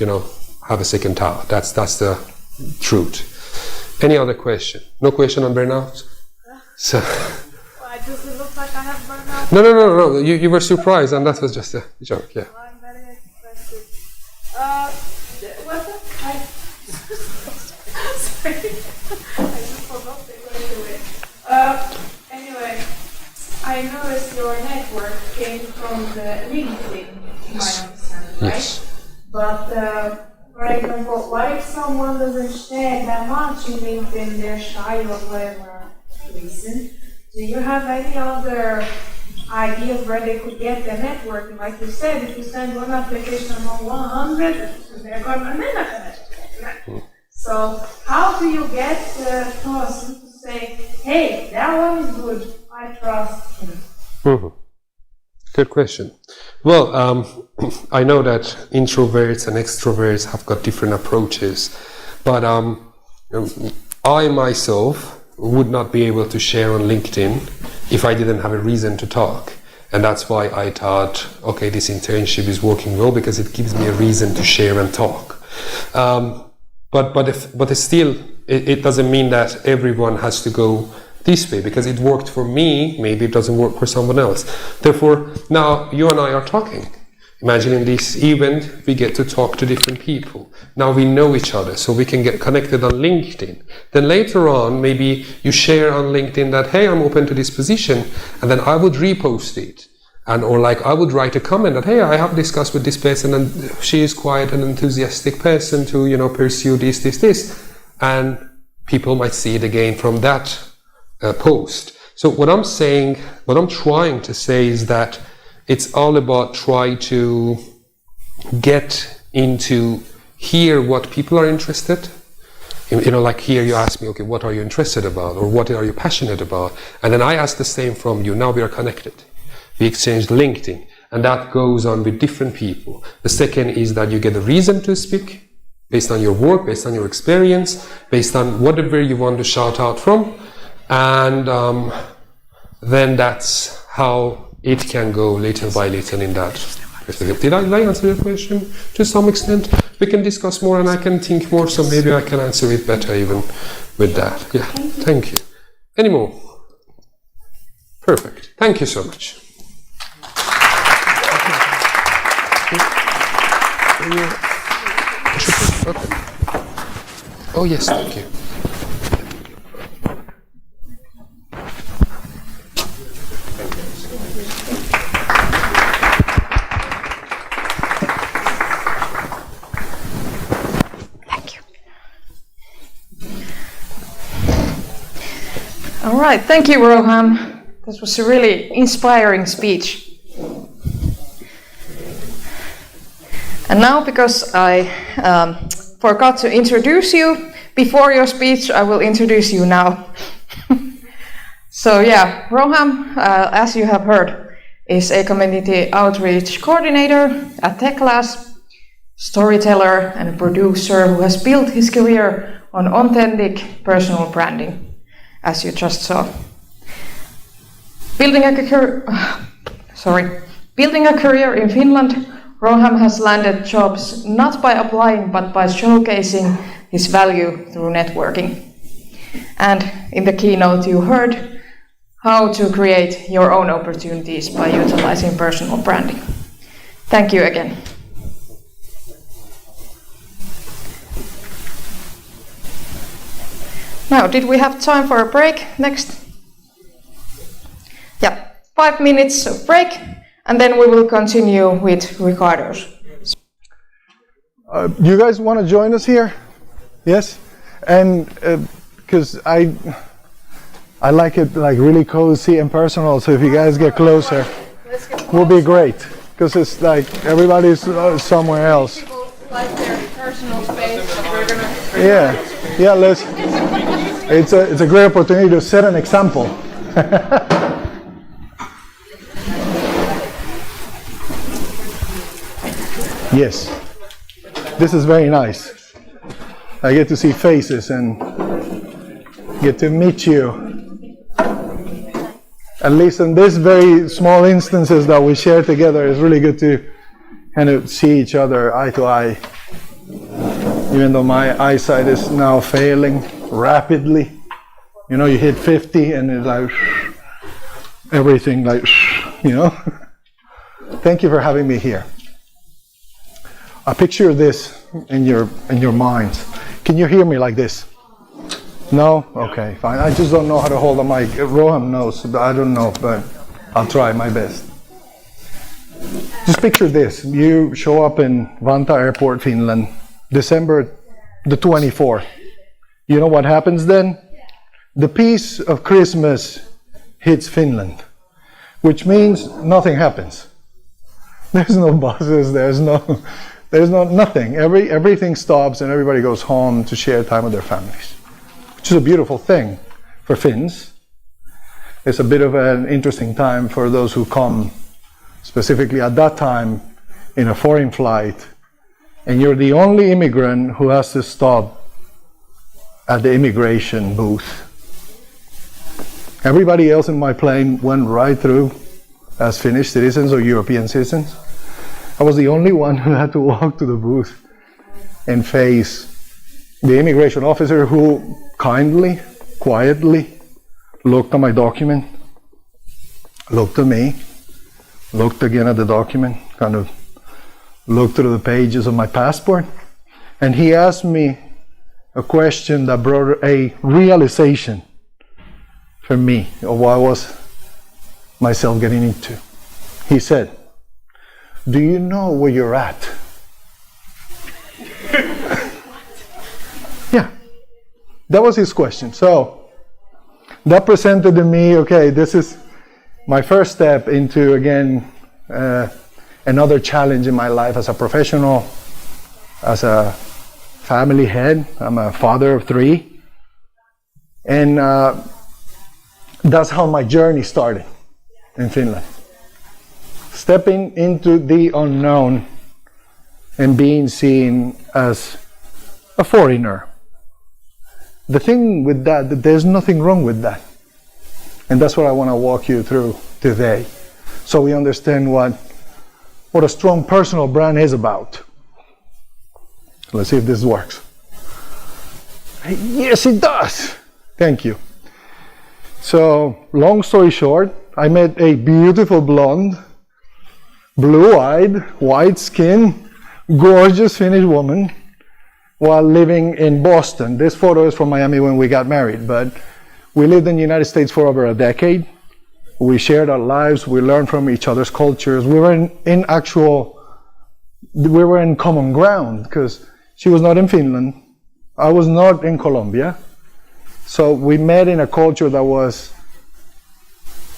have a second thought. That's the truth. Any other question? No question on burnout? So. Why does it look like I have burnout? No. You were surprised, and that was just a joke. Yeah. Oh, I'm very expressive. What the? Sorry, I just forgot the way to it. Anyway, I noticed your network came from the LinkedIn, in my understanding, right? Yes. But, for example, what if someone doesn't share that much in LinkedIn, they're shy or whatever reason? Do you have any other ideas where they could get their networking? Like you said, if you send one application among 100, they're gonna So, how do you get the person to say, hey, that one is good, I trust him? Mm-hmm. Good question. Well, I know that introverts and extroverts have got different approaches, but I myself would not be able to share on LinkedIn if I didn't have a reason to talk. And that's why I thought, okay, this internship is working well, because it gives me a reason to share and talk. But still, it doesn't mean that everyone has to go this way, because it worked for me, maybe it doesn't work for someone else. Therefore, now you and I are talking. Imagine in this event, we get to talk to different people. Now we know each other, so we can get connected on LinkedIn. Then later on, maybe you share on LinkedIn that, hey, I'm open to this position, and then I would repost it. Or like I would write a comment that, hey, I have discussed with this person, and she is quite an enthusiastic person to, pursue this. And people might see it again from that post. So what I'm trying to say is that it's all about trying to get into hear what people are interested. Like here you ask me, okay, what are you interested about, or what are you passionate about? And then I ask the same from you. Now we are connected. We exchange LinkedIn, and that goes on with different people. The second is that you get a reason to speak based on your work, based on your experience, based on whatever you want to shout out from. And then that's how it can go little by little in that perspective. Did I answer your question to some extent? We can discuss more and I can think more, so maybe I can answer it better even with that. Yeah, thank you. Any more? Perfect. Thank you so much. Okay. Oh yes, thank you. All right, thank you, Roham. This was a really inspiring speech. And now, because I forgot to introduce you before your speech, I will introduce you now. So yeah, Roham, as you have heard, is a community outreach coordinator at TechClass, storyteller and a producer who has built his career on authentic personal branding, as you just saw. Building a career in Finland, Roham has landed jobs not by applying but by showcasing his value through networking. And in the keynote you heard how to create your own opportunities by utilizing personal branding. Thank you again. Now, did we have time for a break next? Yeah, 5 minutes of break, and then we will continue with Ricardo's. You guys want to join us here? Yes? And because I I like it like really cozy and personal, so if you guys get closer, will be great. Because it's like everybody's somewhere else. People like their personal space, but we're gonna... Yeah, let's... It's a great opportunity to set an example. Yes, this is very nice. I get to see faces and get to meet you. At least in this very small instances that we share together, it's really good to kind of see each other eye to eye. Even though my eyesight is now failing rapidly. You know, you hit 50 and it's like everything like, you know. Thank you for having me here. I picture this in your minds. Can you hear me like this? No? Okay, fine. I just don't know how to hold a mic. Roham knows, I don't know, but I'll try my best. Just picture this. You show up in Vantaa Airport, Finland, December the 24th. You know what happens then? The peace of Christmas hits Finland, which means nothing happens. There's no buses, there's nothing. Everything stops and everybody goes home to share time with their families, which is a beautiful thing for Finns. It's a bit of an interesting time for those who come, specifically at that time, in a foreign flight, and you're the only immigrant who has to stop at the immigration booth. Everybody else in my plane went right through as Finnish citizens or European citizens. I was the only one who had to walk to the booth and face the immigration officer, who kindly, quietly looked at my document, looked at me, looked again at the document, kind of looked through the pages of my passport, and he asked me a question that brought a realization for me of what I was myself getting into. He said, "Do you know where you're at?" Yeah, that was his question. So that presented to me, okay, this is my first step into, again, another challenge in my life as a professional, as a family head. I'm a father of 3. And that's how my journey started in Finland. Stepping into the unknown and being seen as a foreigner. The thing with that there's nothing wrong with that. And that's what I want to walk you through today, so we understand what a strong personal brand is about. Let's see if this works. Yes, it does. Thank you. So, long story short, I met a beautiful blonde, blue-eyed, white skin, gorgeous Finnish woman while living in Boston. This photo is from Miami when we got married, but we lived in the United States for over a decade. We shared our lives, we learned from each other's cultures. We were in common ground, because she was not in Finland, I was not in Colombia. So we met in a culture that was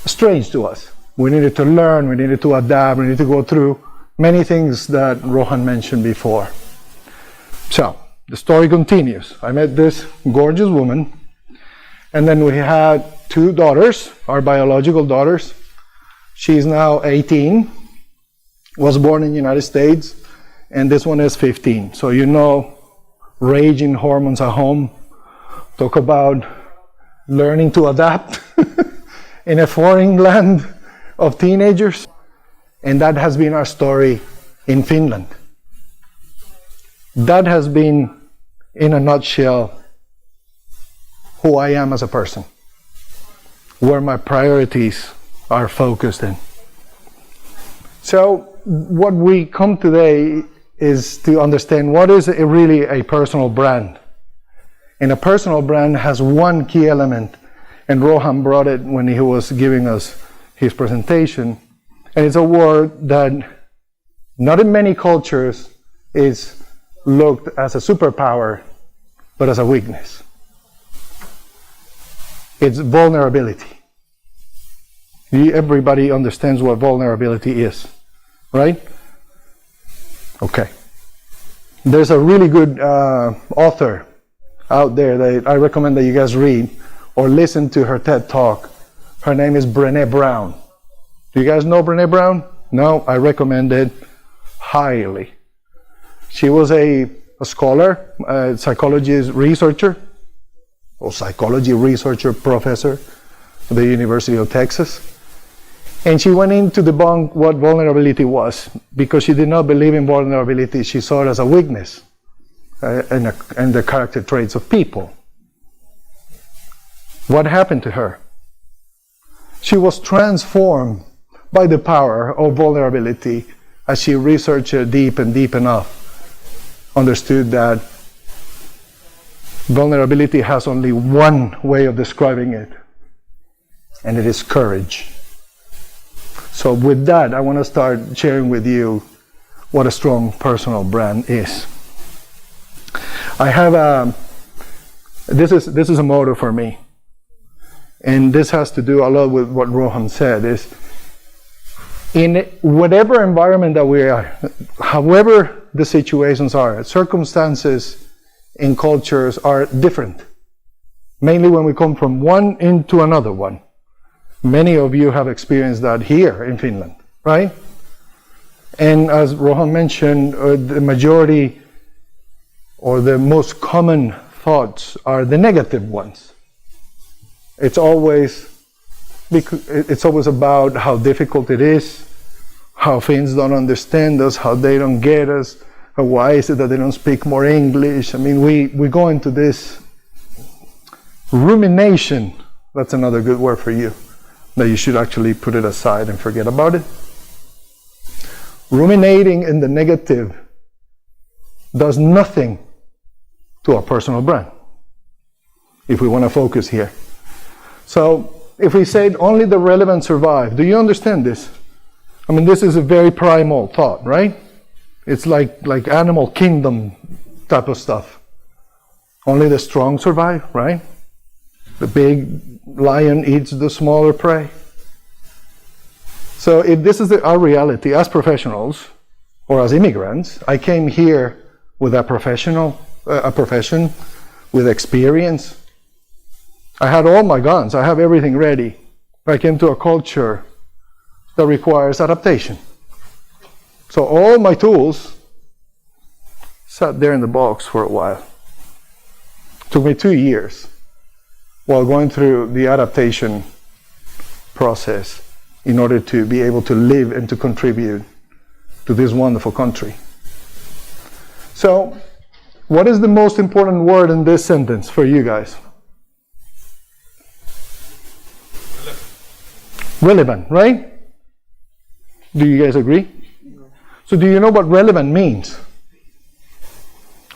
strange to us. We needed to learn, we needed to adapt, we needed to go through many things that Roham mentioned before. So, the story continues. I met this gorgeous woman, and then we had 2 daughters, our biological daughters. She's now 18, was born in the United States, and this one is 15. So you know, raging hormones at home. Talk about learning to adapt in a foreign land of teenagers. And that has been our story in Finland. That has been, in a nutshell, who I am as a person, where my priorities are focused in. So what we come today is to understand what is really a personal brand. And a personal brand has one key element, and Roham brought it when he was giving us his presentation. And it's a word that not in many cultures is looked as a superpower, but as a weakness. It's vulnerability. Everybody understands what vulnerability is, right? Okay. There's a really good author out there that I recommend that you guys read or listen to her TED Talk. Her name is Brené Brown. Do you guys know Brené Brown? No, I recommend it highly. She was a scholar, a psychology researcher, or psychology researcher professor at the University of Texas. And she went in to debunk what vulnerability was, because she did not believe in vulnerability. She saw it as a weakness and the character traits of people. What happened to her? She was transformed by the power of vulnerability as she researched it deep and deep enough, understood that vulnerability has only one way of describing it, and it is courage. So with that, I want to start sharing with you what a strong personal brand is. I have this is a motto for me, and this has to do a lot with what Roham said. Is in whatever environment that we are, however the situations are, circumstances and cultures are different. Mainly when we come from one into another one. Many of you have experienced that here in Finland, right? And as Roham mentioned, the majority or the most common thoughts are the negative ones. It's always about how difficult it is, how Finns don't understand us, how they don't get us, why is it that they don't speak more English. I mean, we go into this rumination. That's another good word for you, that you should actually put it aside and forget about it. Ruminating in the negative does nothing to our personal brand, if we want to focus here. So if we say only the relevant survive, do you understand this? I mean, this is a very primal thought, right? It's like animal kingdom type of stuff. Only the strong survive, right? The big lion eats the smaller prey. So if this is our reality as professionals or as immigrants, I came here with a profession, with experience. I had all my guns. I have everything ready. I came to a culture that requires adaptation. So all my tools sat there in the box for a while. It took me 2 years while going through the adaptation process in order to be able to live and to contribute to this wonderful country. So, what is the most important word in this sentence for you guys? Relevant, right? Do you guys agree? So do you know what relevant means?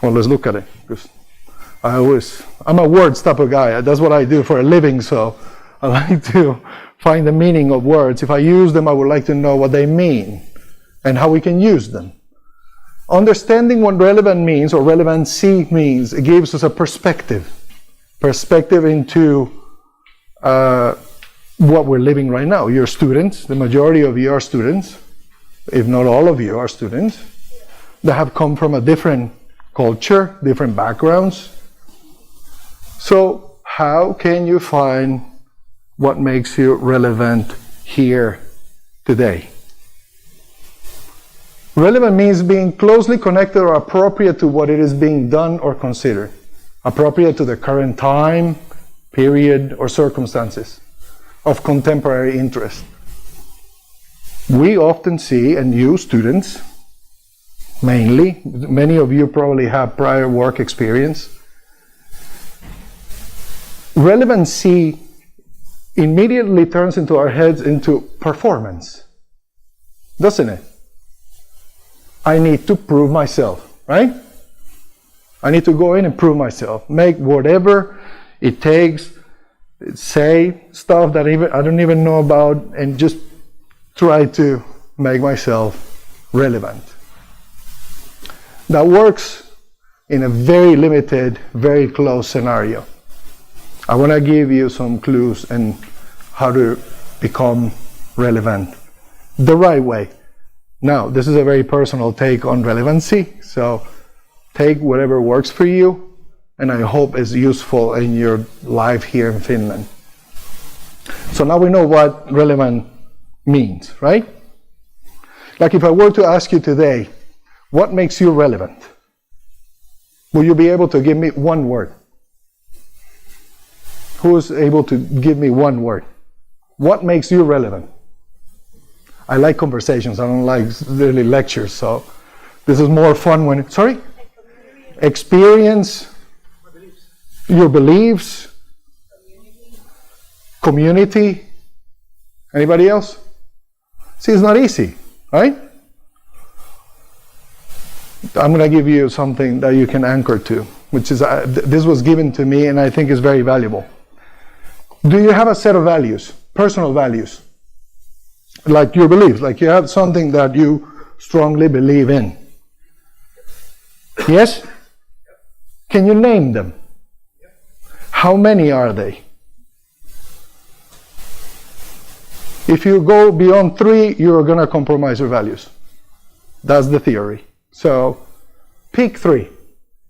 Well, let's look at it. Because I'm a words type of guy. That's what I do for a living, so I like to find the meaning of words. If I use them, I would like to know what they mean and how we can use them. Understanding what relevant means, or relevancy means, it gives us a perspective into what we're living right now. You're students, the majority of you are students, if not all of you are students, that have come from a different culture, different backgrounds. So how can you find what makes you relevant here today? Relevant means being closely connected or appropriate to what it is being done or considered. Appropriate to the current time, period, or circumstances of contemporary interest. We often see, and you students, mainly, many of you probably have prior work experience. Relevancy immediately turns into our heads into performance, doesn't it? I need to prove myself, right? I need to go in and prove myself, make whatever it takes, say stuff that I don't even know about, and just try to make myself relevant. That works in a very limited, very close scenario. I want to give you some clues in how to become relevant the right way. Now, this is a very personal take on relevancy, so take whatever works for you, and I hope is useful in your life here in Finland. So now we know what relevant means, right? Like if I were to ask you today, what makes you relevant? Will you be able to give me one word? Who is able to give me one word? What makes you relevant? I like conversations, I don't like really lectures, so this is more fun when, sorry? Experience, your beliefs, community. Anybody else? See, it's not easy, right? I'm going to give you something that you can anchor to, which is, this was given to me and I think is very valuable. Do you have a set of values, personal values? Like your beliefs, like you have something that you strongly believe in. Yes? Can you name them? How many are they? If you go beyond 3, you're going to compromise your values. That's the theory. So pick 3.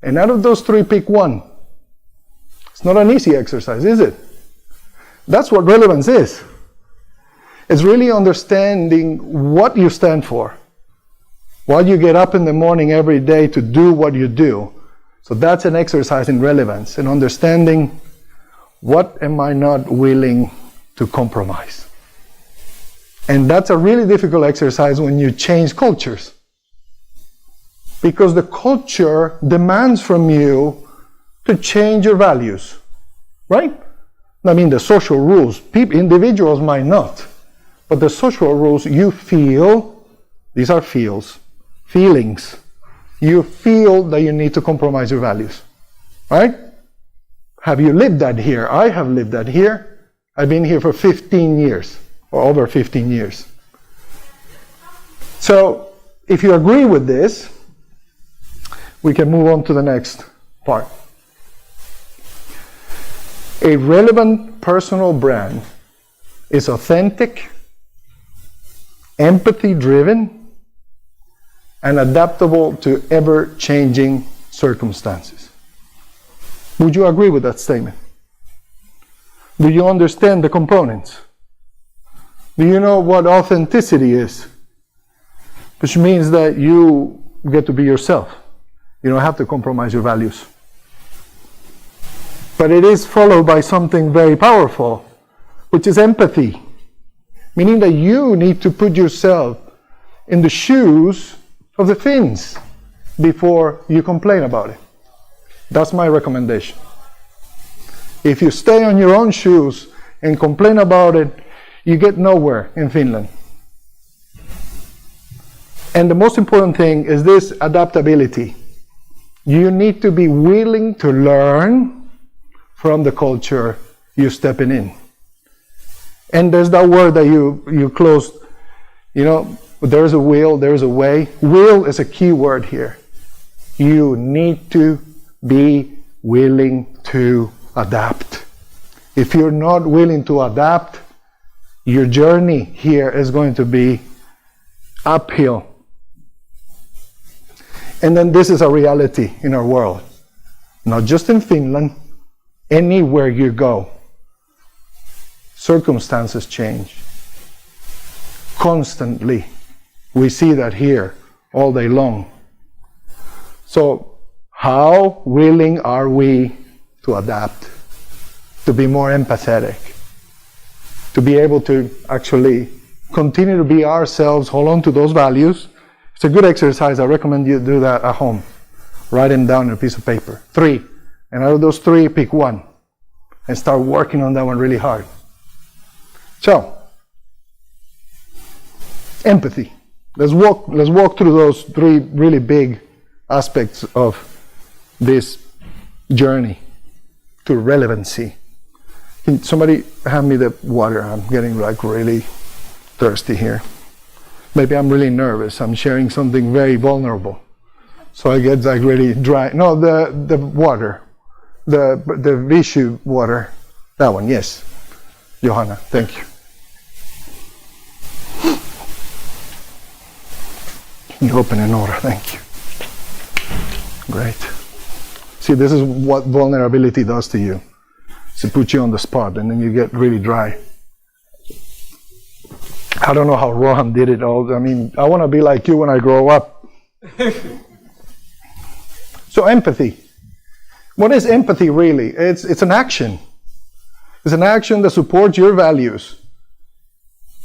And out of those 3, pick 1. It's not an easy exercise, is it? That's what relevance is. It's really understanding what you stand for. Why you get up in the morning every day to do what you do. So that's an exercise in relevance and understanding what am I not willing to compromise. And that's a really difficult exercise when you change cultures. Because the culture demands from you to change your values, right? I mean, the social rules, individuals might not. But the social rules you feel, these are feelings. You feel that you need to compromise your values, right? Have you lived that here? I have lived that here. I've been here for 15 years, or over 15 years. So, if you agree with this, we can move on to the next part. A relevant personal brand is authentic, empathy-driven, and adaptable to ever-changing circumstances. Would you agree with that statement? Do you understand the components? Do you know what authenticity is? Which means that you get to be yourself. You don't have to compromise your values. But it is followed by something very powerful, which is empathy. Meaning that you need to put yourself in the shoes of the Finns before you complain about it. That's my recommendation. If you stay on your own shoes and complain about it, you get nowhere in Finland. And the most important thing is this adaptability. You need to be willing to learn from the culture you're stepping in. And there's that word that you closed, there's a will, there's a way. Will is a key word here. You need to be willing to adapt. If you're not willing to adapt, your journey here is going to be uphill. And then this is a reality in our world. Not just in Finland, anywhere you go. Circumstances change. Constantly. We see that here all day long. So, how willing are we to adapt? To be more empathetic? To be able to actually continue to be ourselves, hold on to those values. It's a good exercise. I recommend you do that at home. Write them down on a piece of paper. 3. And out of those 3, pick 1. And start working on that one really hard. So, empathy. Let's walk through those 3 really big aspects of this journey to relevancy. Can somebody hand me the water? I'm getting really thirsty here. Maybe I'm really nervous. I'm sharing something very vulnerable. So I get really dry. No, the water. The Vishu water. That one, yes. Johanna, thank you. You open an order, thank you. Great. See, this is what vulnerability does to you. It's to put you on the spot, and then you get really dry. I don't know how Roham did it all. I mean, I want to be like you when I grow up. So empathy. What is empathy really? It's an action. It's an action that supports your values.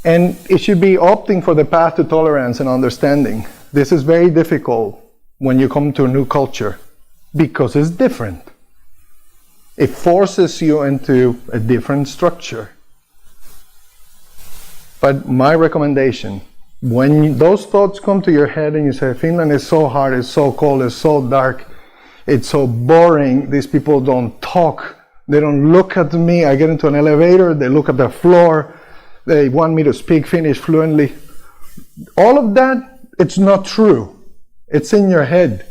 And it should be opting for the path to tolerance and understanding. This is very difficult when you come to a new culture because it's different. It forces you into a different structure. But my recommendation, when those thoughts come to your head and you say, Finland is so hard, it's so cold, it's so dark, it's so boring, these people don't talk, they don't look at me, I get into an elevator, they look at the floor, they want me to speak Finnish fluently. All of that, it's not true. It's in your head.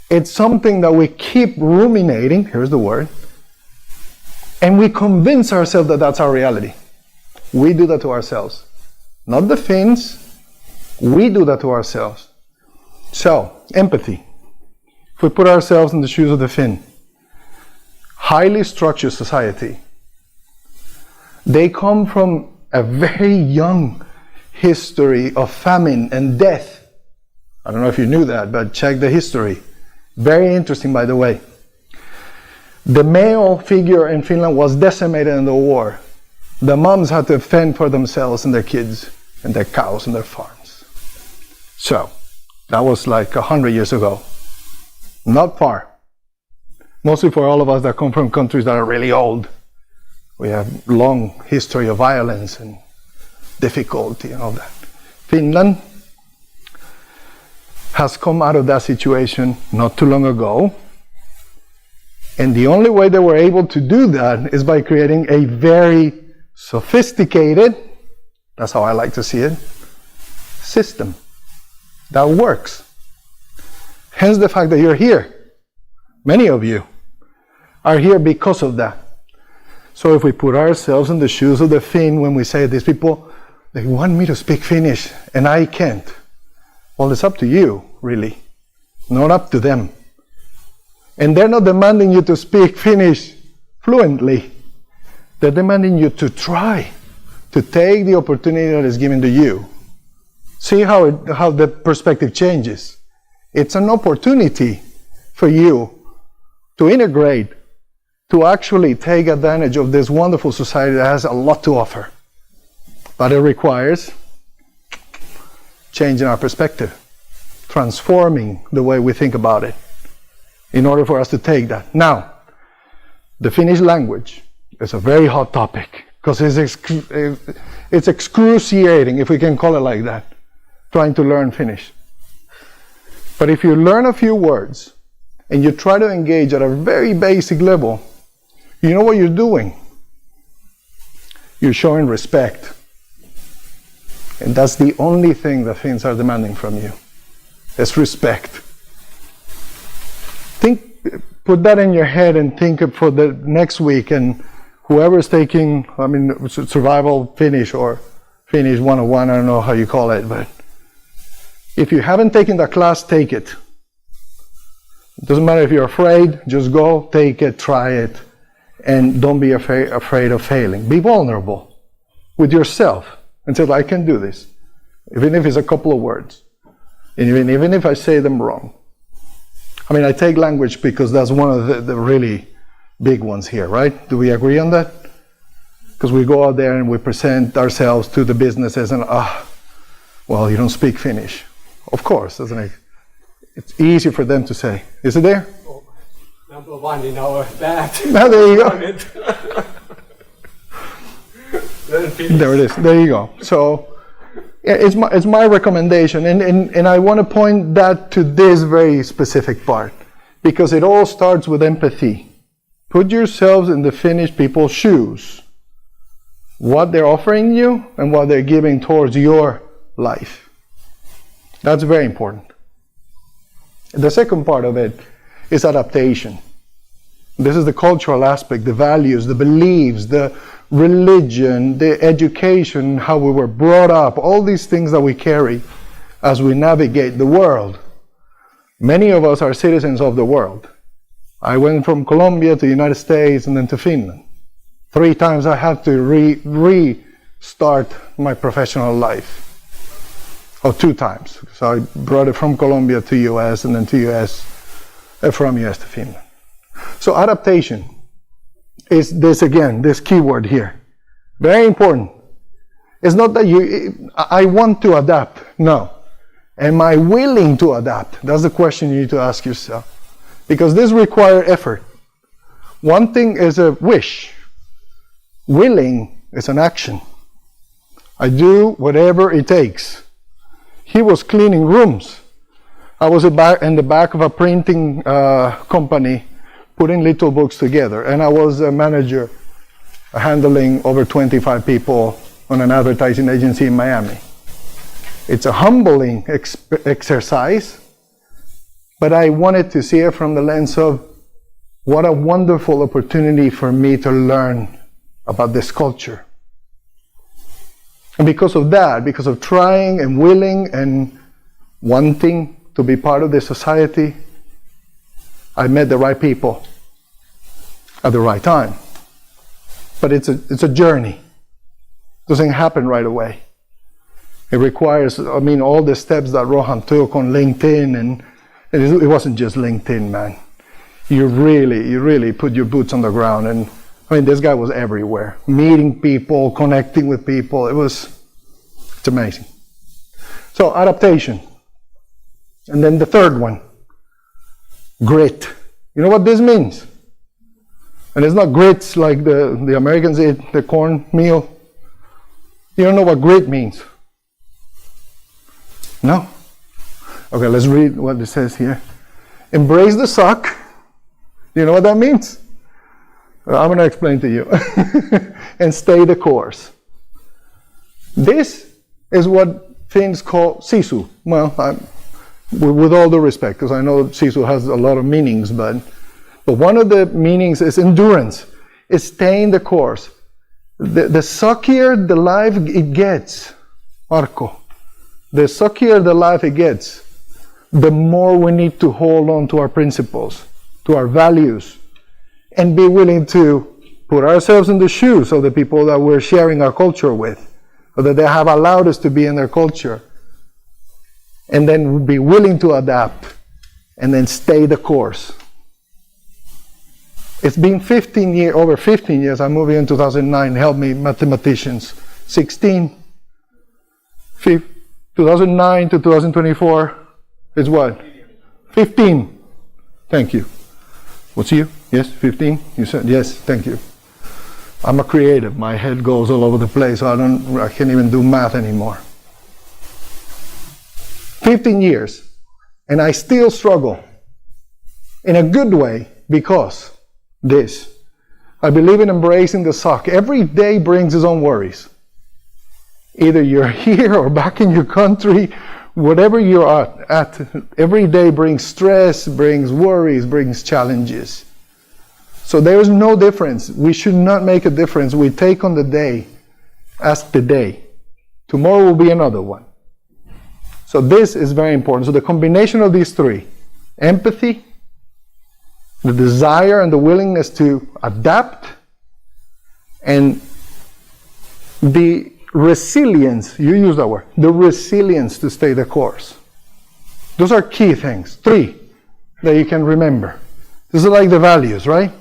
It's something that we keep ruminating, here's the word, and we convince ourselves that that's our reality. We do that to ourselves. Not the Finns, we do that to ourselves. So, empathy. If we put ourselves in the shoes of the Finn, highly structured society, they come from a very young history of famine and death. I don't know if you knew that, but check the history. Very interesting, by the way. The male figure in Finland was decimated in the war. The moms had to fend for themselves and their kids and their cows and their farms. So, that was like 100 years ago. Not far. Mostly for all of us that come from countries that are really old. We have long history of violence and difficulty and all that. Finland has come out of that situation not too long ago. And the only way they were able to do that is by creating a very sophisticated, that's how I like to see it, system that works. Hence the fact that you're here. Many of you are here because of that. So if we put ourselves in the shoes of the Finn when we say these people, they want me to speak Finnish and I can't. Well, it's up to you, really. Not up to them. And they're not demanding you to speak Finnish fluently. They're demanding you to try, to take the opportunity that is given to you. See how the perspective changes. It's an opportunity for you to integrate, to actually take advantage of this wonderful society that has a lot to offer. But it requires changing our perspective, transforming the way we think about it in order for us to take that. Now, the Finnish language is a very hot topic because it's excruciating, if we can call it like that, trying to learn Finnish. But if you learn a few words and you try to engage at a very basic level, you know what you're doing? You're showing respect. And that's the only thing that Finns are demanding from you. It's respect. Put that in your head and think for the next week, and whoever's taking, survival Finnish or Finnish 101, I don't know how you call it, but if you haven't taken that class, take it. It doesn't matter if you're afraid, just go, take it, try it, and don't be afraid of failing. Be vulnerable with yourself and say, I can do this, even if it's a couple of words, and even if I say them wrong. I take language because that's one of the really big ones here, right? Do we agree on that? Because we go out there and we present ourselves to the businesses and, well, you don't speak Finnish. Of course, doesn't it? It's easy for them to say. Is it there? Oh, number one in our batch. Now, there you go. There it is. There you go. So it's my recommendation, and I want to point that to this very specific part, because it all starts with empathy. Put yourselves in the Finnish people's shoes. What they're offering you and what they're giving towards your life. That's very important. The second part of it is adaptation. This is the cultural aspect, the values, the beliefs, the religion, the education, how we were brought up, all these things that we carry as we navigate the world. Many of us are citizens of the world. I went from Colombia to the United States and then to Finland. 3 times I had to restart my professional life. Or 2 times. So I brought it from Colombia to US and then to US, from US to Finland. So adaptation is this again, this keyword here. Very important. It's not that I want to adapt. No. Am I willing to adapt? That's the question you need to ask yourself. Because this requires effort. One thing is a wish. Willing is an action. I do whatever it takes. He was cleaning rooms. I was in the back of a printing company putting little books together, and I was a manager handling over 25 people on an advertising agency in Miami. It's a humbling exercise, but I wanted to see it from the lens of what a wonderful opportunity for me to learn about this culture. And because of that, because of trying and willing and wanting to be part of this society, I met the right people at the right time. But it's a journey. It doesn't happen right away. It requires, all the steps that Roham took on LinkedIn, and it wasn't just LinkedIn, man. You really put your boots on the ground, and this guy was everywhere, meeting people, connecting with people. It's amazing. So adaptation. And then the third one, grit. You know what this means? And it's not grits like the Americans eat, the cornmeal. You don't know what grit means? No? Okay, let's read what it says here. Embrace the suck. You know what that means? I'm going to explain to you. And stay the course. This is what Finns call sisu. Well, with all due respect, because I know sisu has a lot of meanings, but one of the meanings is endurance. It's staying the course. The suckier the life it gets, Marco, the suckier the life it gets, the more we need to hold on to our principles, to our values, and be willing to put ourselves in the shoes of the people that we're sharing our culture with, or that they have allowed us to be in their culture, and then be willing to adapt, and then stay the course. It's been over 15 years. I moved here in 2009, helped me mathematicians. 2009 to 2024 is what? 15. Thank you. What's you? Yes, 15? You said yes, thank you. I'm a creative. My head goes all over the place, so I can't even do math anymore. 15 years, and I still struggle in a good way because I believe in embracing the suck. Every day brings its own worries. Either you're here or back in your country, whatever you're at, every day brings stress, brings worries, brings challenges. So there is no difference. We should not make a difference. We take on the day as the day. Tomorrow will be another one. So this is very important. So the combination of these three, empathy, the desire and the willingness to adapt, and the resilience, you use that word, the resilience to stay the course. Those are key things, 3 that you can remember. This is like the values, right?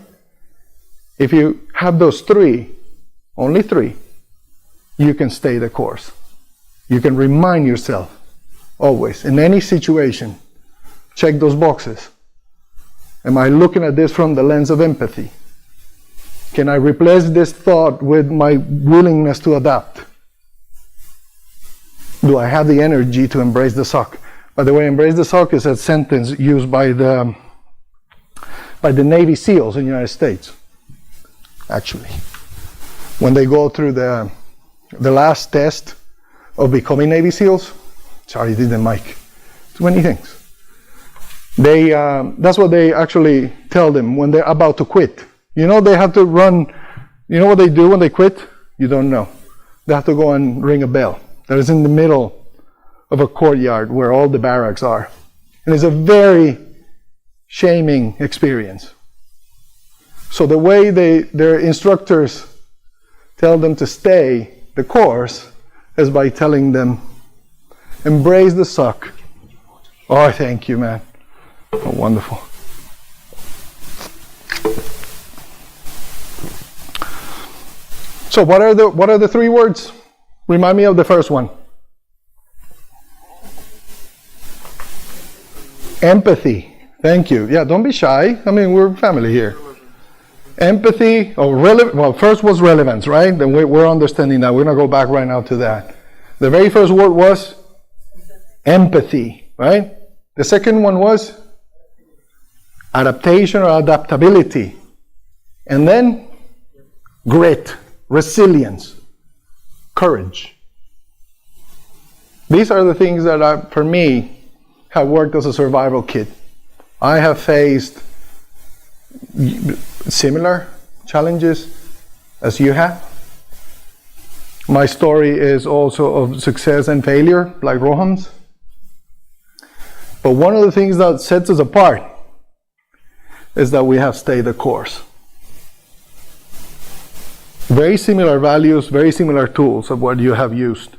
If you have those 3, only 3, you can stay the course. You can remind yourself always, in any situation, check those boxes. Am I looking at this from the lens of empathy? Can I replace this thought with my willingness to adapt? Do I have the energy to embrace the suck? By the way, embrace the suck is a sentence used by the Navy SEALs in the United States, actually. When they go through the last test of becoming Navy SEALs, sorry, didn't mic. Too many things. That's what they actually tell them when they're about to quit. You know, they have to run. You know what they do when they quit? You don't know. They have to go and ring a bell that is in the middle of a courtyard where all the barracks are. And it's a very shaming experience. So the way their instructors tell them to stay the course is by telling them, embrace the suck. Oh, thank you, man. Oh, wonderful. So what are the three words? Remind me of the first one. Empathy. Thank you. Yeah, don't be shy. I mean, we're family here. Empathy, well, first was relevance, right? Then we're understanding that. We're going to go back right now to that. The very first word was empathy, right? The second one was adaptation or adaptability. And then grit, resilience, courage. These are the things that for me, have worked as a survival kit. I have faced similar challenges as you have. My story is also of success and failure, like Roham's. But one of the things that sets us apart is that we have stayed the course. Very similar values, very similar tools of what you have used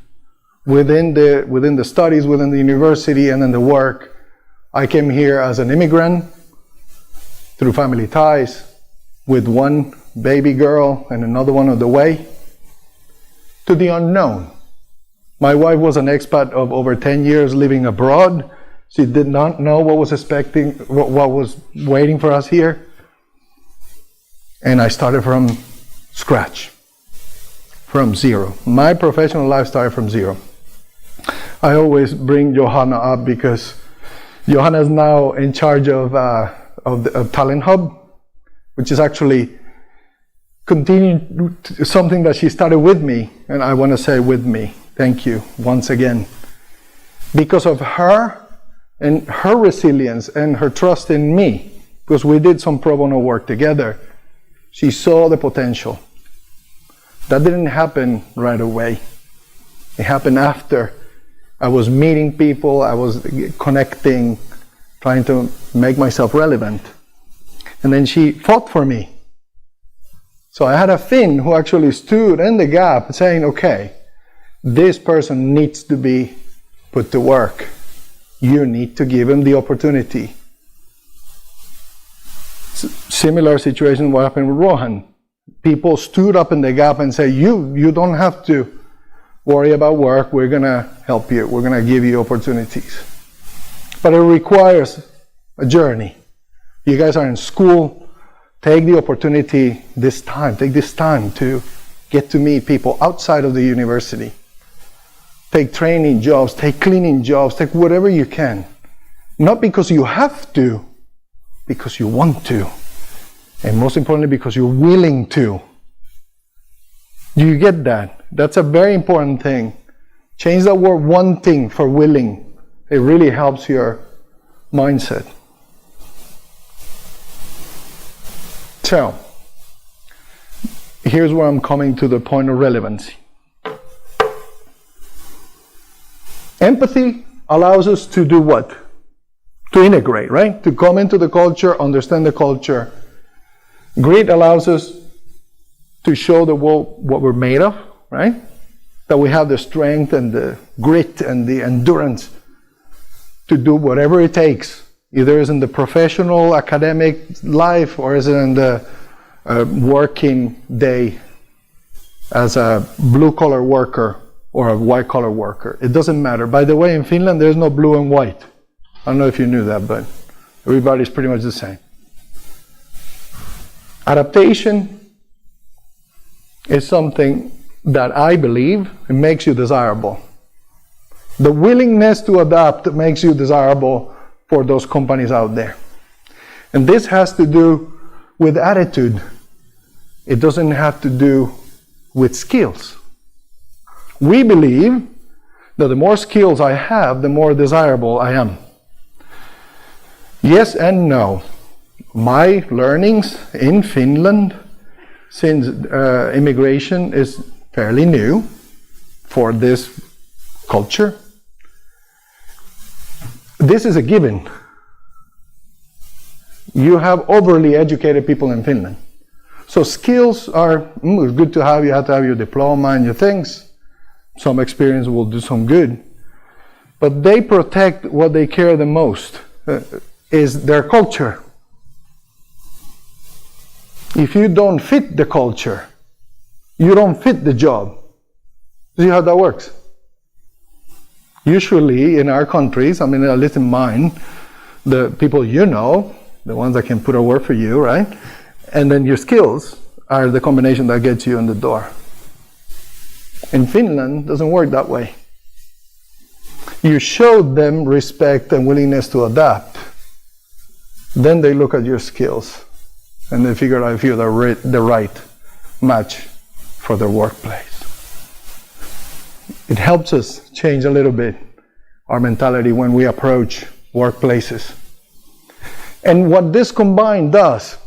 within the studies, within the university, and in the work. I came here as an immigrant through family ties, with one baby girl and another one on the way, to the unknown. My wife was an expat of over 10 years living abroad. She did not know what was waiting for us here. And I started from scratch, from zero. My professional life started from zero. I always bring Johanna up because Johanna is now in charge of Talent Hub, which is actually continuing something that she started with me, and I want to say with me, thank you once again. Because of her and her resilience and her trust in me, because we did some pro bono work together, she saw the potential. That didn't happen right away. It happened after I was meeting people, I was connecting, trying to make myself relevant. And then she fought for me. So I had a Finn who actually stood in the gap saying, okay, this person needs to be put to work. You need to give him the opportunity. Similar situation what happened with Roham. People stood up in the gap and said, you don't have to worry about work, we're going to help you, we're going to give you opportunities. But it requires a journey. You guys are in school, take the opportunity this time, take this time to get to meet people outside of the university. Take training jobs, take cleaning jobs, take whatever you can. Not because you have to, because you want to. And most importantly, because you're willing to. Do you get that? That's a very important thing. Change that word wanting for willing. It really helps your mindset. So, here's where I'm coming to the point of relevancy. Empathy allows us to do what? To integrate, right? To come into the culture, understand the culture. Grit allows us to show the world what we're made of, right? That we have the strength and the grit and the endurance to do whatever it takes. Either it's in the professional, academic life, or is it in the working day as a blue-collar worker or a white-collar worker. It doesn't matter. By the way, in Finland, there's no blue and white. I don't know if you knew that, but everybody's pretty much the same. Adaptation is something that I believe it makes you desirable. The willingness to adapt makes you desirable for those companies out there. And this has to do with attitude. It doesn't have to do with skills. We believe that the more skills I have, the more desirable I am. Yes and no. My learnings in Finland since immigration is fairly new for this culture. This is a given. You have overly educated people in Finland. So skills are good to have. You have to have your diploma and your things. Some experience will do some good. But they protect what they care the most, is their culture. If you don't fit the culture, you don't fit the job. See how that works? Usually in our countries, I mean, at least in mine, the people you know, the ones that can put a word for you, right? And then your skills are the combination that gets you in the door. In Finland, it doesn't work that way. You show them respect and willingness to adapt. Then they look at your skills and they figure out if you're the right match for their workplace. It helps us change a little bit our mentality when we approach workplaces. And what this combined does,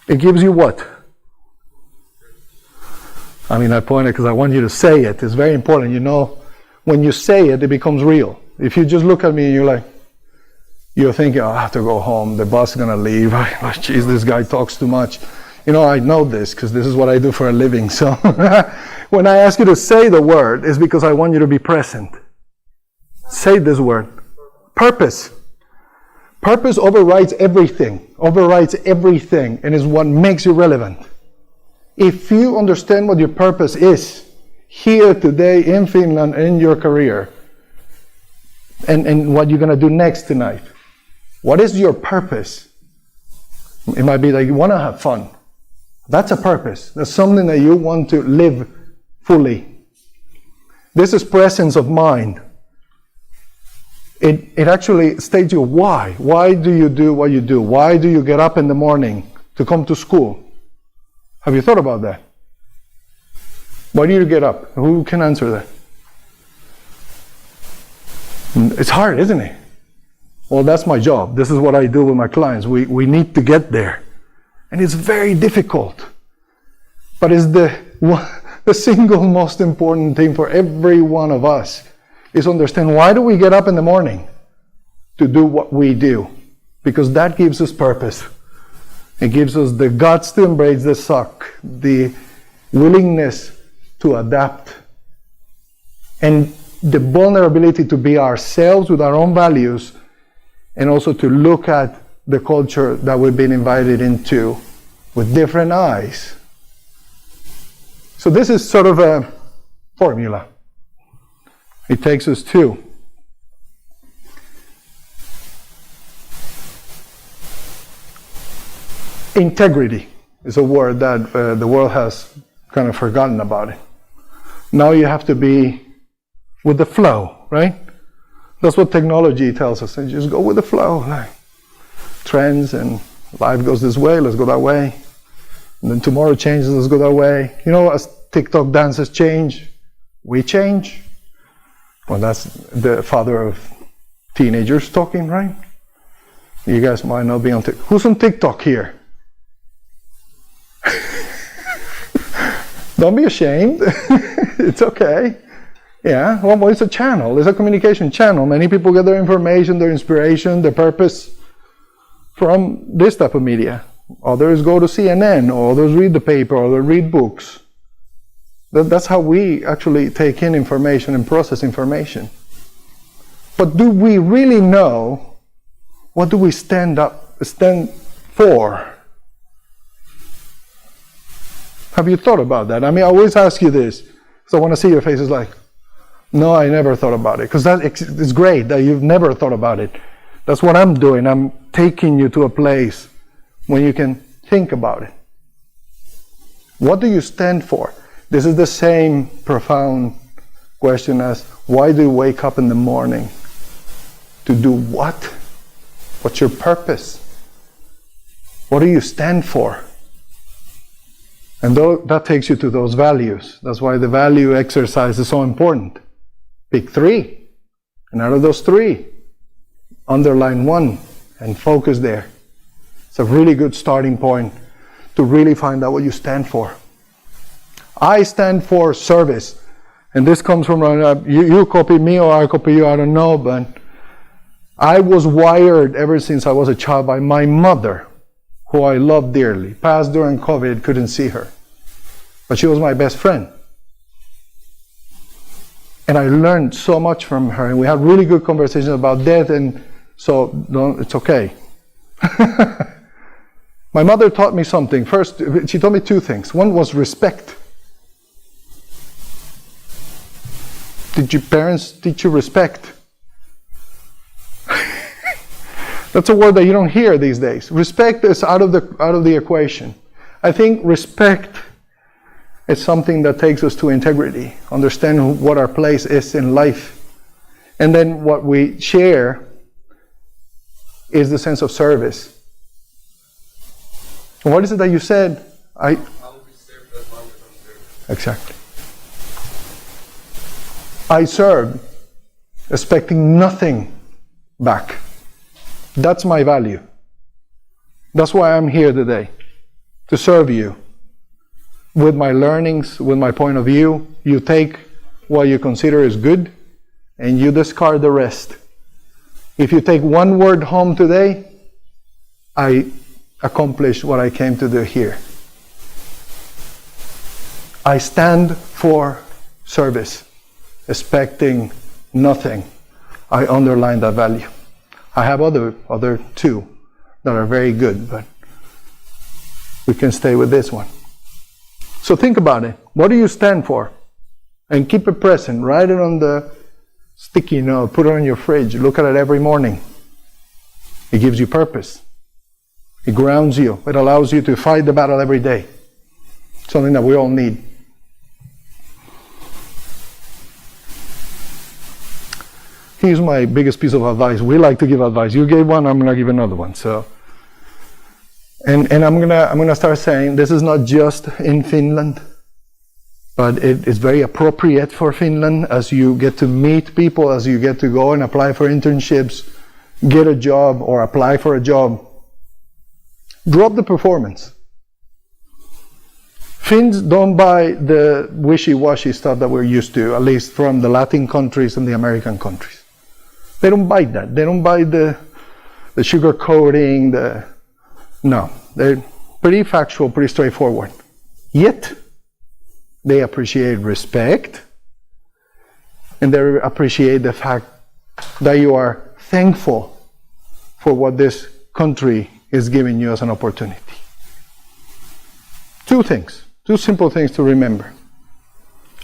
it gives you what? I mean, I pointed because I want you to say it. It's very important. You know, when you say it, it becomes real. If you just look at me and you're thinking, oh, I have to go home. The boss is going to leave. Jeez, this guy talks too much. You know, I know this because this is what I do for a living. So when I ask you to say the word, it's because I want you to be present. Say this word. Purpose. Purpose overrides everything, and is what makes you relevant. If you understand what your purpose is, here today in Finland, in your career, and what you're going to do next tonight, what is your purpose? It might be that you want to have fun. That's a purpose. That's something that you want to live fully. This is presence of mind. It actually states you why. Why do you do what you do? Why do you get up in the morning to come to school? Have you thought about that? Why do you get up? Who can answer that? It's hard, isn't it? Well, that's my job. This is what I do with my clients. We need to get there. And it's very difficult. But it's the single most important thing for every one of us is understand why do we get up in the morning to do what we do? Because that gives us purpose. It gives us the guts to embrace the suck, the willingness to adapt, and the vulnerability to be ourselves with our own values, and also to look at the culture that we've been invited into with different eyes. So this is sort of a formula. It takes us to integrity. Is a word that the world has kind of forgotten about it. Now you have to be with the flow, right? That's what technology tells us. And just go with the flow. Like trends and life goes this way, let's go that way. And then tomorrow changes, let's go that way. You know, as TikTok dances change, we change. Well, that's the father of teenagers talking, right? You guys might not be on TikTok. Who's on TikTok here? Don't be ashamed. It's okay. Yeah, well, it's a channel. It's a communication channel. Many people get their information, their inspiration, their purpose from this type of media. Others go to CNN, or others read the paper, or they read books. That's how we actually take in information and process information. But do we really know what do we stand for? Have you thought about that? I mean, I always ask you this, because I want to see your faces like, no, I never thought about it. Because it's great that you've never thought about it. That's what I'm doing. I'm taking you to a place when you can think about it. What do you stand for? This is the same profound question as, why do you wake up in the morning? To do what? What's your purpose? What do you stand for? And that takes you to those values. That's why the value exercise is so important. Pick 3. And out of those 3, underline one and focus there. It's a really good starting point to really find out what you stand for. I stand for service. And this comes from, you copy me or I copy you, I don't know, but I was wired ever since I was a child by my mother, who I love dearly. Passed during COVID, couldn't see her. But she was my best friend. And I learned so much from her, and we had really good conversations about death, and so it's okay. My mother taught me something. First, she taught me two things. One was respect. Did your parents teach you respect? That's a word that you don't hear these days. Respect is out of the equation. I think respect is something that takes us to integrity, understand what our place is in life. And then what we share is the sense of service. And what is it that you said? I'll be served as long as I'm served. Exactly. I serve, expecting nothing back. That's my value. That's why I'm here today, to serve you. With my learnings, with my point of view, you take what you consider is good, and you discard the rest. If you take one word home today, I accomplished what I came to do here. I stand for service. Expecting nothing. I underline that value. I have other two that are very good, but we can stay with this one. So think about it. What do you stand for? And keep it present. Write it on the sticky note. Put it on your fridge. Look at it every morning. It gives you purpose. It grounds you. It allows you to fight the battle every day. Something that we all need. Here's my biggest piece of advice. We like to give advice. You gave one, I'm gonna give another one. So, and I'm gonna start saying this is not just in Finland, but it is very appropriate for Finland as you get to meet people, as you get to go and apply for internships, get a job or apply for a job. Drop the performance. Finns don't buy the wishy-washy stuff that we're used to, at least from the Latin countries and the American countries. They don't buy that. They don't buy the sugar coating, no. They're pretty factual, pretty straightforward. Yet, they appreciate respect, and they appreciate the fact that you are thankful for what this country is giving you as an opportunity. Two things, two simple things to remember.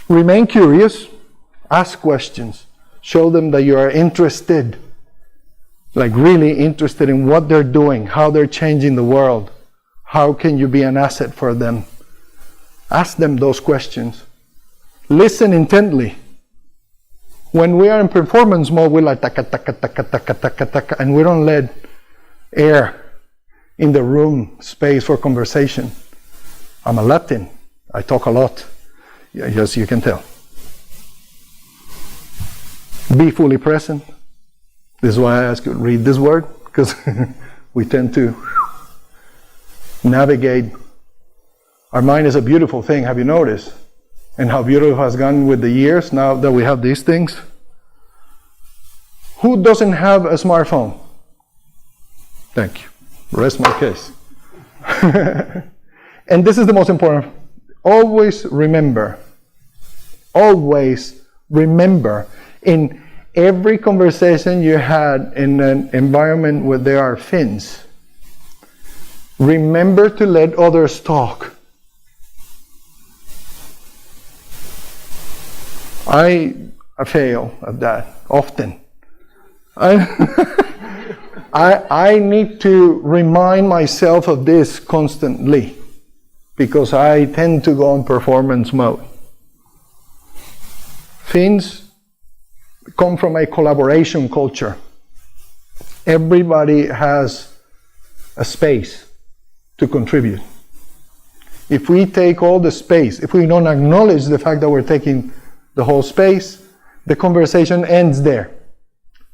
Remain curious, ask questions, show them that you are interested, like really interested in what they're doing, how they're changing the world, how can you be an asset for them. Ask them those questions. Listen intently. When we are in performance mode, we're like taka, taka, taka, taka, taka, taka, and we don't let air in the room, space for conversation. I'm a Latin. I talk a lot. Yes, you can tell. Be fully present. This is why I ask you to read this word, because we tend to navigate. Our mind is a beautiful thing, have you noticed? And how beautiful it has gone with the years now that we have these things. Who doesn't have a smartphone? Thank you. Rest my case. And this is the most important. Always remember in every conversation you had in an environment where there are Finns, remember to let others talk. I fail at that often. I need to remind myself of this constantly, because I tend to go in performance mode. Finns come from a collaboration culture. Everybody has a space to contribute. If we take all the space, if we don't acknowledge the fact that we're taking the whole space, the conversation ends there.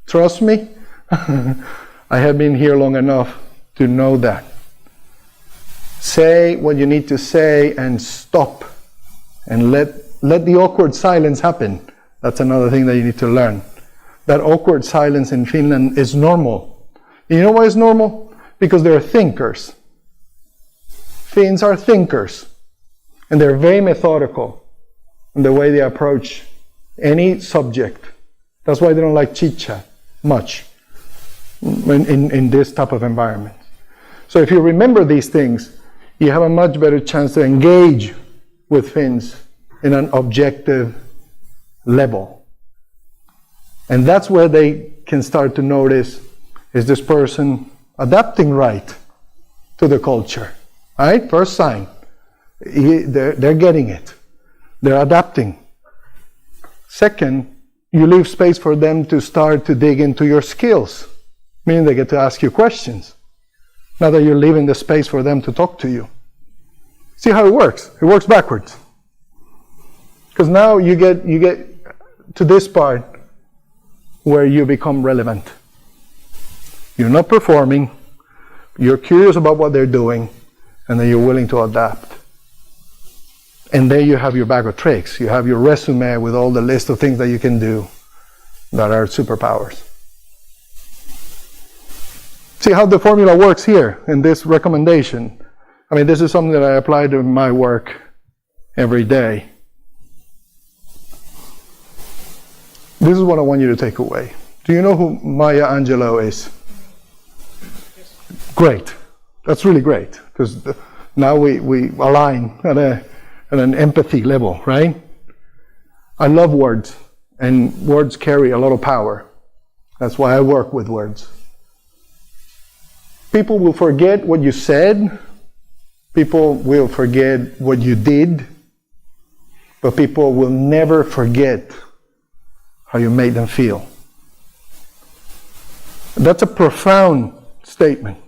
Trust me, I have been here long enough to know that. Say what you need to say and stop. And let the awkward silence happen. That's another thing that you need to learn. That awkward silence in Finland is normal. You know why it's normal? Because they're thinkers. Finns are thinkers. And they're very methodical in the way they approach any subject. That's why they don't like chit-chat much in this type of environment. So if you remember these things, you have a much better chance to engage with Finns in an objective level. And that's where they can start to notice, is this person adapting right to the culture? Right? First sign. They're getting it. They're adapting. Second, you leave space for them to start to dig into your skills, meaning they get to ask you questions. Now that you're leaving the space for them to talk to you. See how it works? It works backwards. Because now you get to this part where you become relevant. You're not performing, you're curious about what they're doing, and then you're willing to adapt. And then you have your bag of tricks. You have your resume with all the list of things that you can do that are superpowers. See how the formula works here in this recommendation. I mean, this is something that I apply to my work every day. This is what I want you to take away. Do you know who Maya Angelou is? Great. That's really great, because now we align at an empathy level, right? I love words, and words carry a lot of power. That's why I work with words. People will forget what you said. People will forget what you did. But people will never forget how you made them feel. That's a profound statement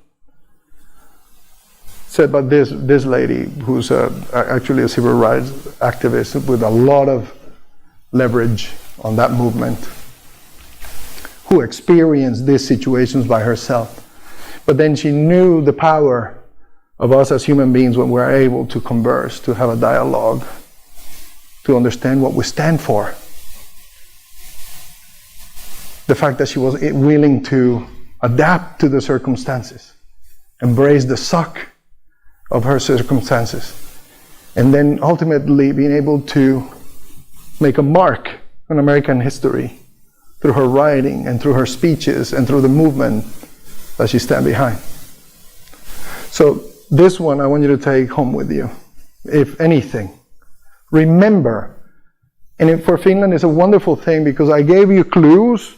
said by this lady who's actually a civil rights activist with a lot of leverage on that movement, who experienced these situations by herself. But then she knew the power of us as human beings when we're able to converse, to have a dialogue, to understand what we stand for. The fact that she was willing to adapt to the circumstances, embrace the suck of her circumstances, and then ultimately being able to make a mark on American history through her writing and through her speeches and through the movement that she stands behind. So this one I want you to take home with you. If anything, remember, and for Finland it's a wonderful thing because I gave you clues,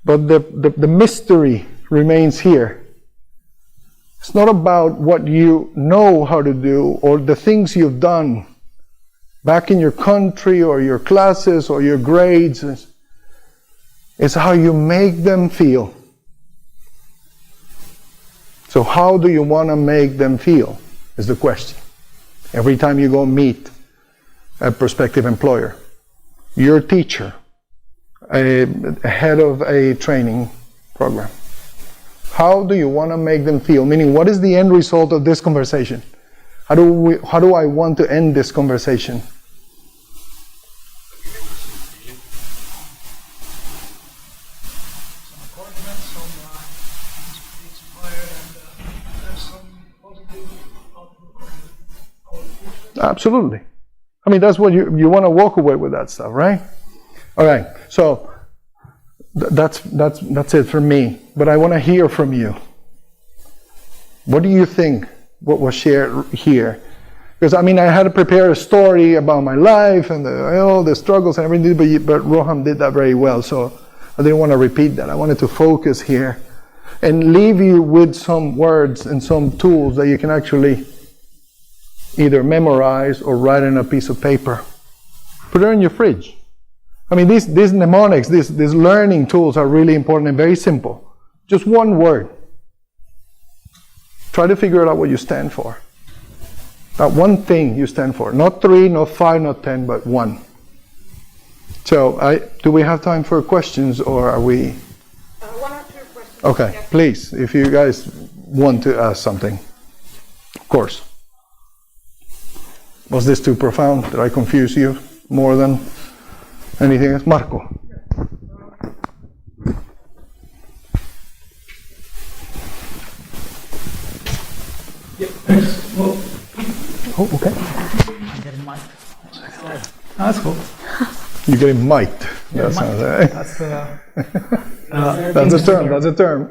but the mystery remains here. It's not about what you know how to do or the things you've done back in your country or your classes or your grades. It's how you make them feel. So how do you want to make them feel is the question. Every time you go meet a prospective employer, your teacher, a head of a training program, how do you want to make them feel? Meaning, what is the end result of this conversation? How do I want to end this conversation? Absolutely. I mean, that's what you want to walk away with that stuff, right? All right. So that's it for me. But I want to hear from you. What do you think? What was shared here? Because I mean, I had to prepare a story about my life and the struggles and everything, but Roham did that very well. So I didn't want to repeat that. I wanted to focus here and leave you with some words and some tools that you can actually either memorize or write on a piece of paper. Put it in your fridge. I mean, these mnemonics, these learning tools are really important and very simple. Just one word. Try to figure out what you stand for. That one thing you stand for. Not 3, not 5, not 10, but 1. So, do we have time for questions, or are we? 1 or 2 questions Okay, please, if you guys want to ask something, of course. Was this too profound? Did I confuse you more than anything else? Marco. Yeah, thanks. Well, Oh, okay. I'm getting mic'd. That's cool. You're getting mic'd. Yeah, That sounds That's that's a term.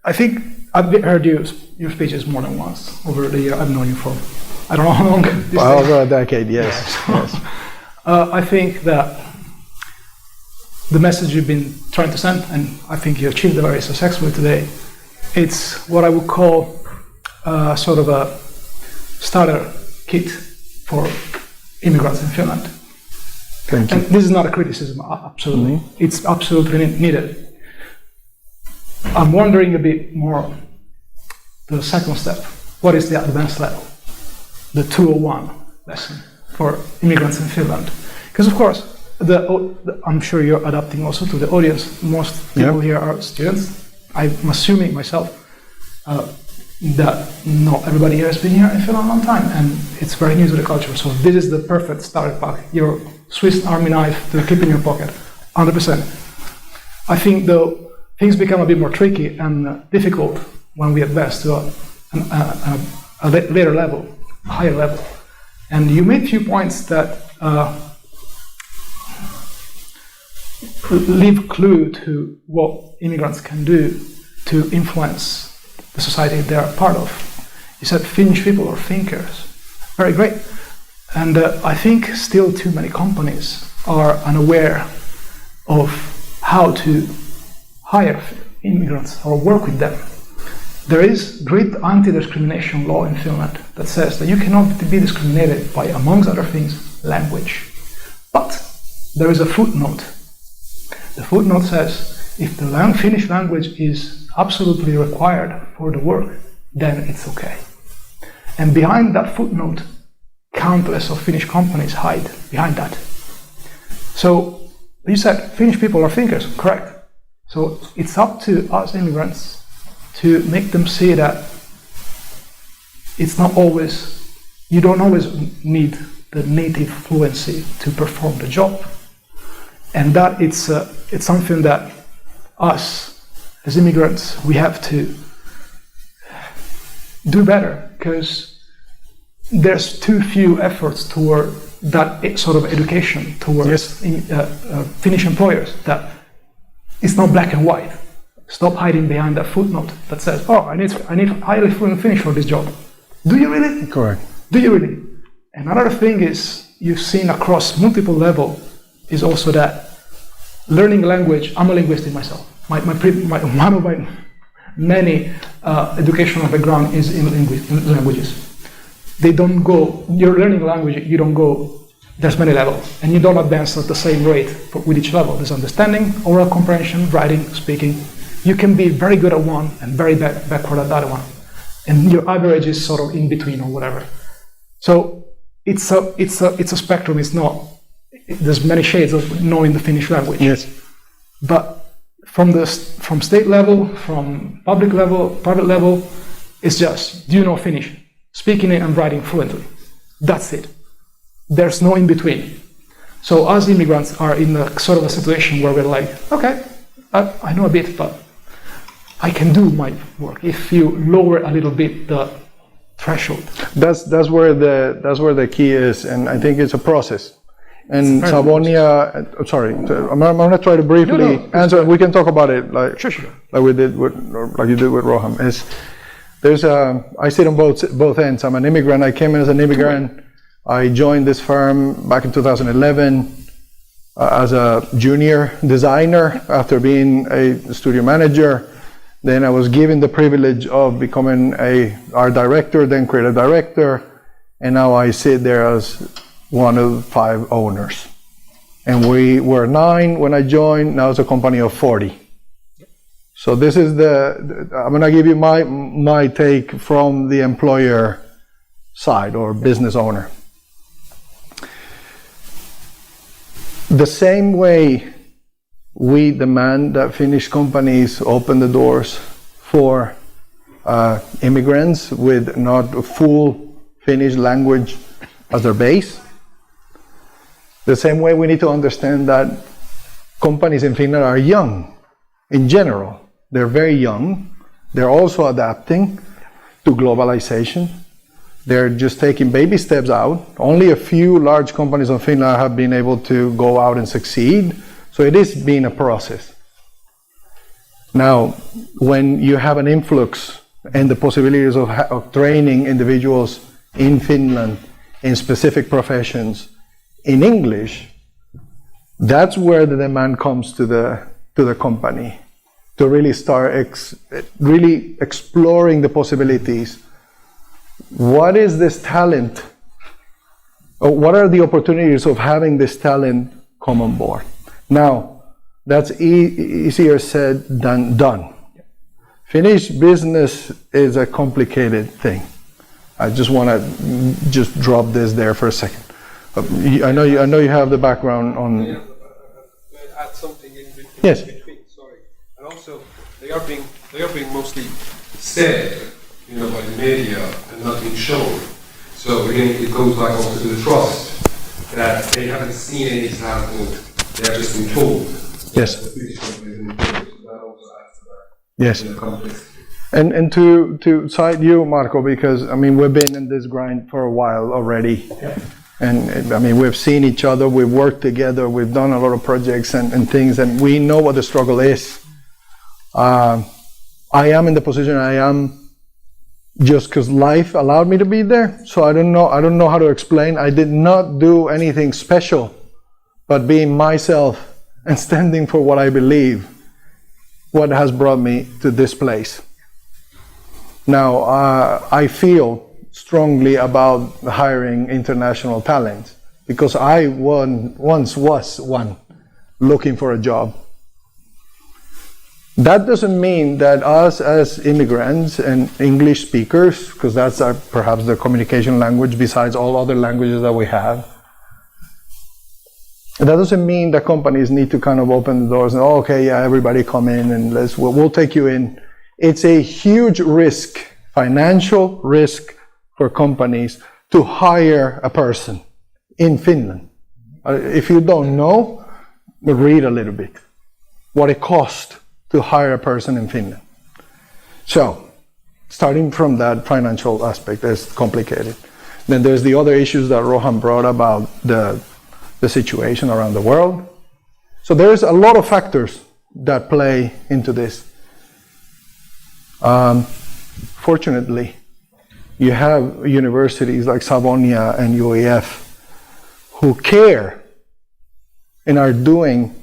I think I've heard your speeches more than once over the year I've known you for. I don't know how long. Over a decade, yes. Yes. I think that the message you've been trying to send, and I think you achieved it very successfully today, it's what I would call sort of a starter kit for immigrants in Finland. Thank you. And this is not a criticism, absolutely. Mm-hmm. It's absolutely needed. I'm wondering a bit more the second step. What is the advanced level? The 201 lesson for immigrants in Finland. Because of course, I'm sure you're adapting also to the audience. Most people here are students. I'm assuming myself that not everybody here has been here in Finland a long time, and it's very new to the culture. So this is the perfect starter pack. Your Swiss Army knife to keep in your pocket, 100%. I think though things become a bit more tricky and difficult when we advance to a later level, a higher level. And you made a few points that leave clue to what immigrants can do to influence the society they are part of. You said Finnish people are thinkers. Very great. And I think still too many companies are unaware of how to hire immigrants or work with them. There is great anti-discrimination law in Finland that says that you cannot be discriminated by, amongst other things, language. But there is a footnote. The footnote says if the Finnish language is absolutely required for the work, then it's okay. And behind that footnote, countless of Finnish companies hide behind that. So you said Finnish people are thinkers, correct? So it's up to us immigrants to make them see that it's not always, you don't always need the native fluency to perform the job. And that it's something that us as immigrants, we have to do better, because there's too few efforts toward that sort of education towards Finnish employers, that it's not black and white. Stop hiding behind that footnote that says, oh, I need highly fluent Finnish for this job. Do you really? Correct. Do you really? Another thing is, you've seen across multiple levels, is also that learning language, I'm a linguist myself. One of my many educational background is in languages. They don't go, you're learning language, you don't go, there's many levels, and you don't advance at the same rate with each level. There's understanding, oral comprehension, writing, speaking. You can be very good at one and very backward at the other one. And your average is sort of in between or whatever. So it's a spectrum, it's not, there's many shades of knowing the Finnish language. Yes. But from state level, from public level, private level, it's just, do you know Finnish? Speaking it and writing fluently. That's it. There's no in between. So us immigrants are in a sort of a situation where we're like, okay, I know a bit, but I can do my work if you lower a little bit the threshold. That's where the key is, and I think it's a process. And Snellmannia, sorry, I'm going to try to briefly answer. We can talk about it like we did like you did with Roham. I sit on both ends. I'm an immigrant. I came in as an immigrant. I joined this firm back in 2011 as a junior designer after being a studio manager. Then I was given the privilege of becoming art director, then creative director, and now I sit there as one of 5 owners. And we were 9 when I joined, now it's a company of 40. So this is I'm gonna give you my take from the employer side or business owner. The same way we demand that Finnish companies open the doors for immigrants with not full Finnish language as their base. The same way we need to understand that companies in Finland are young in general. They're very young. They're also adapting to globalization. They're just taking baby steps out. Only a few large companies in Finland have been able to go out and succeed. So it is being a process. Now, when you have an influx and the possibilities of training individuals in Finland in specific professions in English, that's where the demand comes to the company to really start really exploring the possibilities. What is this talent? Or what are the opportunities of having this talent come on board? Now, that's easier said than done. Finnish business is a complicated thing. I just want to just drop this there for a second. I know you have the background on. Yeah, add something in between. Yes. Sorry, and also they are being mostly said, by the media and not being shown. So again, it goes back also to the trust that they haven't seen any example. They have just been told. Yes. The Finnish company has been told. So that also adds to that. Yes. Complexity. And to cite you, Marco, because we've been in this grind for a while already. Yeah. And we've seen each other, we've worked together, we've done a lot of projects and things, and we know what the struggle is. I am in the position I am just because life allowed me to be there. So I don't know how to explain. I did not do anything special, but being myself and standing for what I believe, what has brought me to this place. Now, I feel strongly about hiring international talent because I once was one looking for a job. That doesn't mean that us as immigrants and English speakers, because that's perhaps the communication language besides all other languages that we have, that doesn't mean that companies need to kind of open the doors and, okay, yeah, everybody come in and we'll take you in. It's a huge risk, financial risk for companies to hire a person in Finland. If you don't know, read a little bit what it costs to hire a person in Finland. So, starting from that financial aspect is complicated. Then there's the other issues that Roham brought about the situation around the world. So there's a lot of factors that play into this. Fortunately, you have universities like Snellmannia and UEF who care and are doing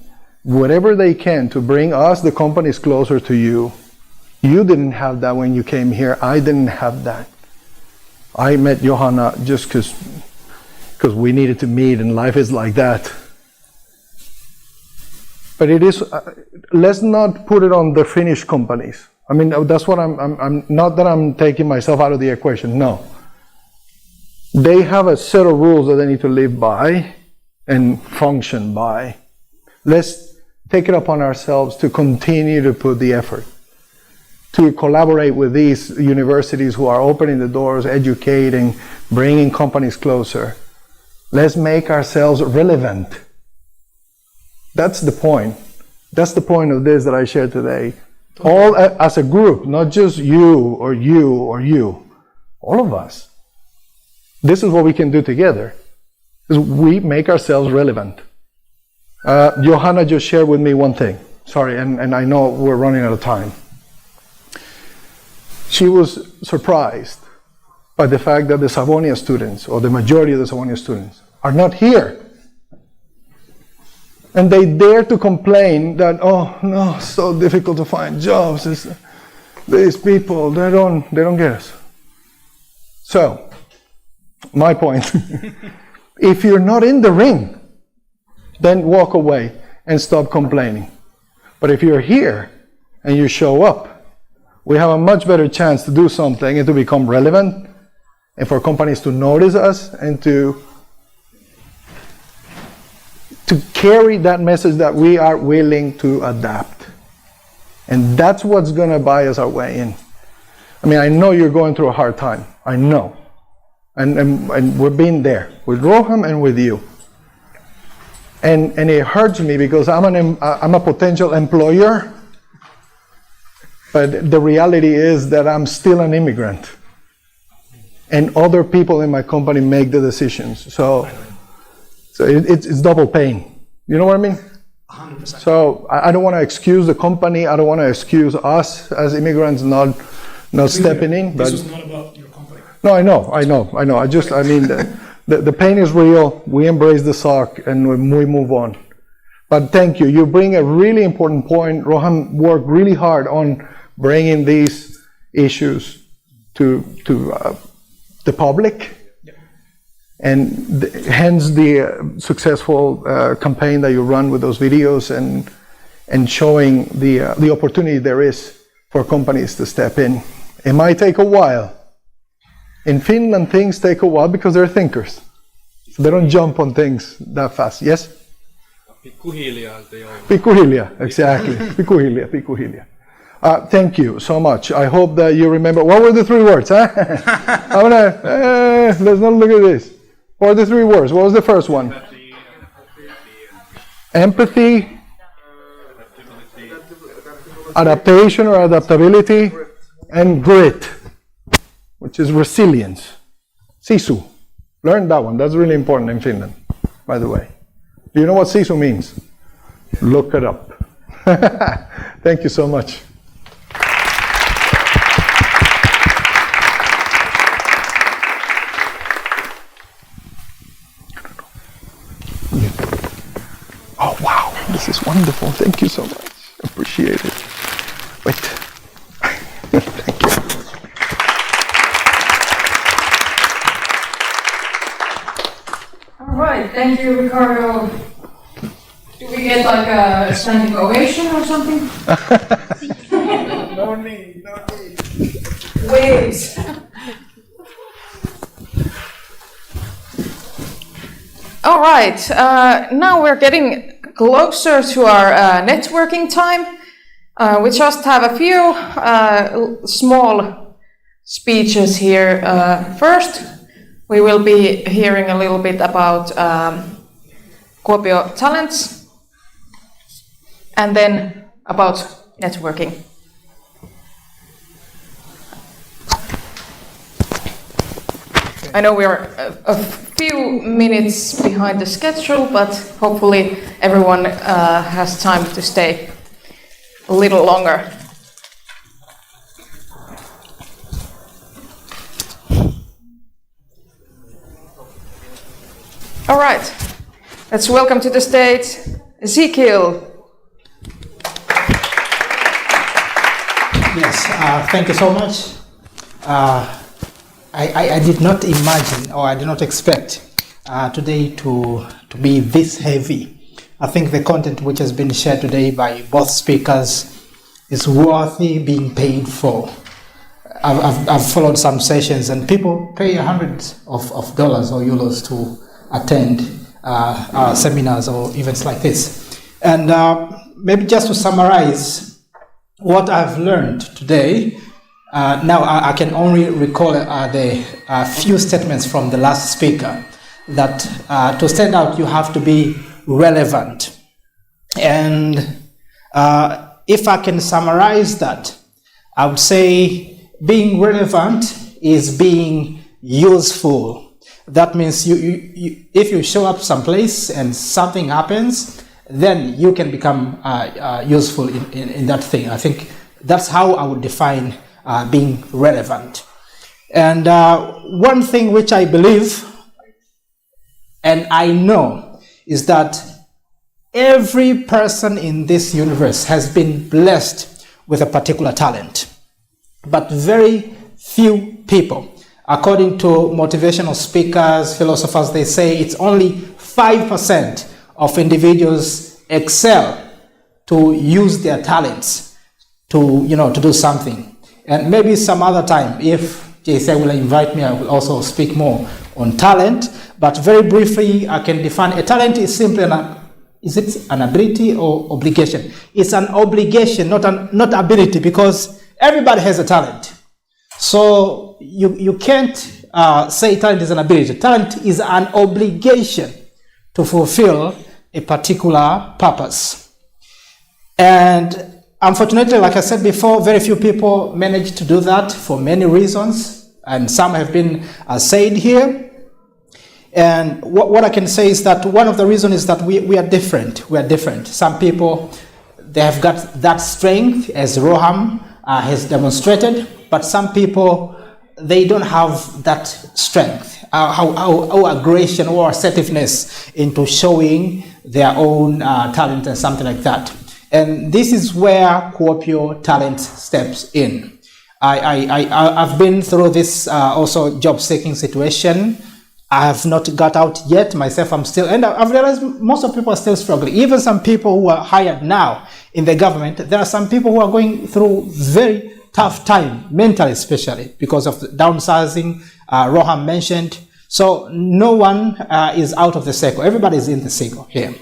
whatever they can to bring us, the companies, closer to you. You didn't have that when you came here. I didn't have that. I met Johanna just because we needed to meet, and life is like that. But it is, let's not put it on the Finnish companies. That's what I'm not that I'm taking myself out of the equation, no. They have a set of rules that they need to live by and function by. Let's take it upon ourselves to continue to put the effort, to collaborate with these universities who are opening the doors, educating, bringing companies closer. Let's make ourselves relevant. That's the point. That's the point of this that I shared today. All as a group, not just you or you or you. All of us. This is what we can do together. Is we make ourselves relevant. Johanna just shared with me one thing. Sorry, and I know we're running out of time. She was surprised by the fact that the Savonia students, or the majority of the Savonia students, are not here. And they dare to complain that, oh no, it's so difficult to find jobs. These people, they don't get us. So, my point, if you're not in the ring, then walk away and stop complaining. But if you're here and you show up, we have a much better chance to do something and to become relevant, and for companies to notice us and to to carry that message that we are willing to adapt. And that's what's going to buy us our way in. I mean, I know you're going through a hard time. I know. And we've been there with Roham and with you. And it hurts me because I'm a potential employer, but the reality is that I'm still an immigrant. And other people in my company make the decisions. So it's double pain. You know what I mean? 100%. So I don't want to excuse the company. I don't want to excuse us as immigrants not stepping in. This But was not about your company. no, I know. The pain is real. We embrace the suck and we move on. But thank you. You bring a really important point. Roham worked really hard on bringing these issues to the public. And hence the successful campaign that you run with those videos and showing the opportunity there is for companies to step in. It might take a while. In Finland, things take a while because they're thinkers. So they don't jump on things that fast. Yes? Pikkuhiljaa, exactly. Pikkuhiljaa. Thank you so much. I hope that you remember. What were the 3 words? Huh? Let's not look at this. What are the 3 words? What was the first one? Empathy, adaptation or adaptability, and grit, which is resilience. Sisu. Learn that one. That's really important in Finland, by the way. Do you know what sisu means? Look it up. Thank you so much. Oh, wow. This is wonderful. Thank you so much. Appreciate it. Wait. Thank you. All right, thank you, Ricardo. Do we get like a standing ovation or something? No need. Waves. All right, now we're getting closer to our networking time. We just have a few small speeches here. First, we will be hearing a little bit about Kuopio talents, and then about networking. I know we are a few minutes behind the schedule, but hopefully everyone has time to stay a little longer. All right, let's welcome to the stage Ezekiel. Yes, thank you so much. I did not imagine, or I did not expect today to be this heavy. I think the content which has been shared today by both speakers is worthy being paid for. I've followed some sessions and people pay hundreds of dollars or euros to attend seminars or events like this. And maybe just to summarize what I've learned today, now I can only recall the few statements from the last speaker, that to stand out you have to be relevant. And if I can summarize that, I would say being relevant is being useful. That means if you show up someplace and something happens, then you can become useful in that thing. I think that's how I would define being relevant. And one thing which I believe and I know is that every person in this universe has been blessed with a particular talent, but very few people. According to motivational speakers, philosophers, they say it's only 5% of individuals excel to use their talents to do something. And maybe some other time, if JCI will invite me, I will also speak more on talent. But very briefly, I can define a talent is simply is it an ability or obligation? It's an obligation, not ability, because everybody has a talent. So you can't say talent is an ability. Talent is an obligation to fulfill a particular purpose. And unfortunately, like I said before, very few people manage to do that for many reasons, and some have been said here. And what I can say is that one of the reasons is that we are different. We are different. Some people, they have got that strength, as Roham has demonstrated, but some people, they don't have that strength, or aggression or assertiveness into showing their own talent and something like that. And this is where Kuopio talent steps in. I've been through this also job-seeking situation. I have not got out yet myself. I'm still, and I've realized most of people are still struggling. Even some people who are hired now in the government, there are some people who are going through very tough time, mentally especially, because of the downsizing Roham mentioned. So no one is out of the circle. Everybody is in the circle here.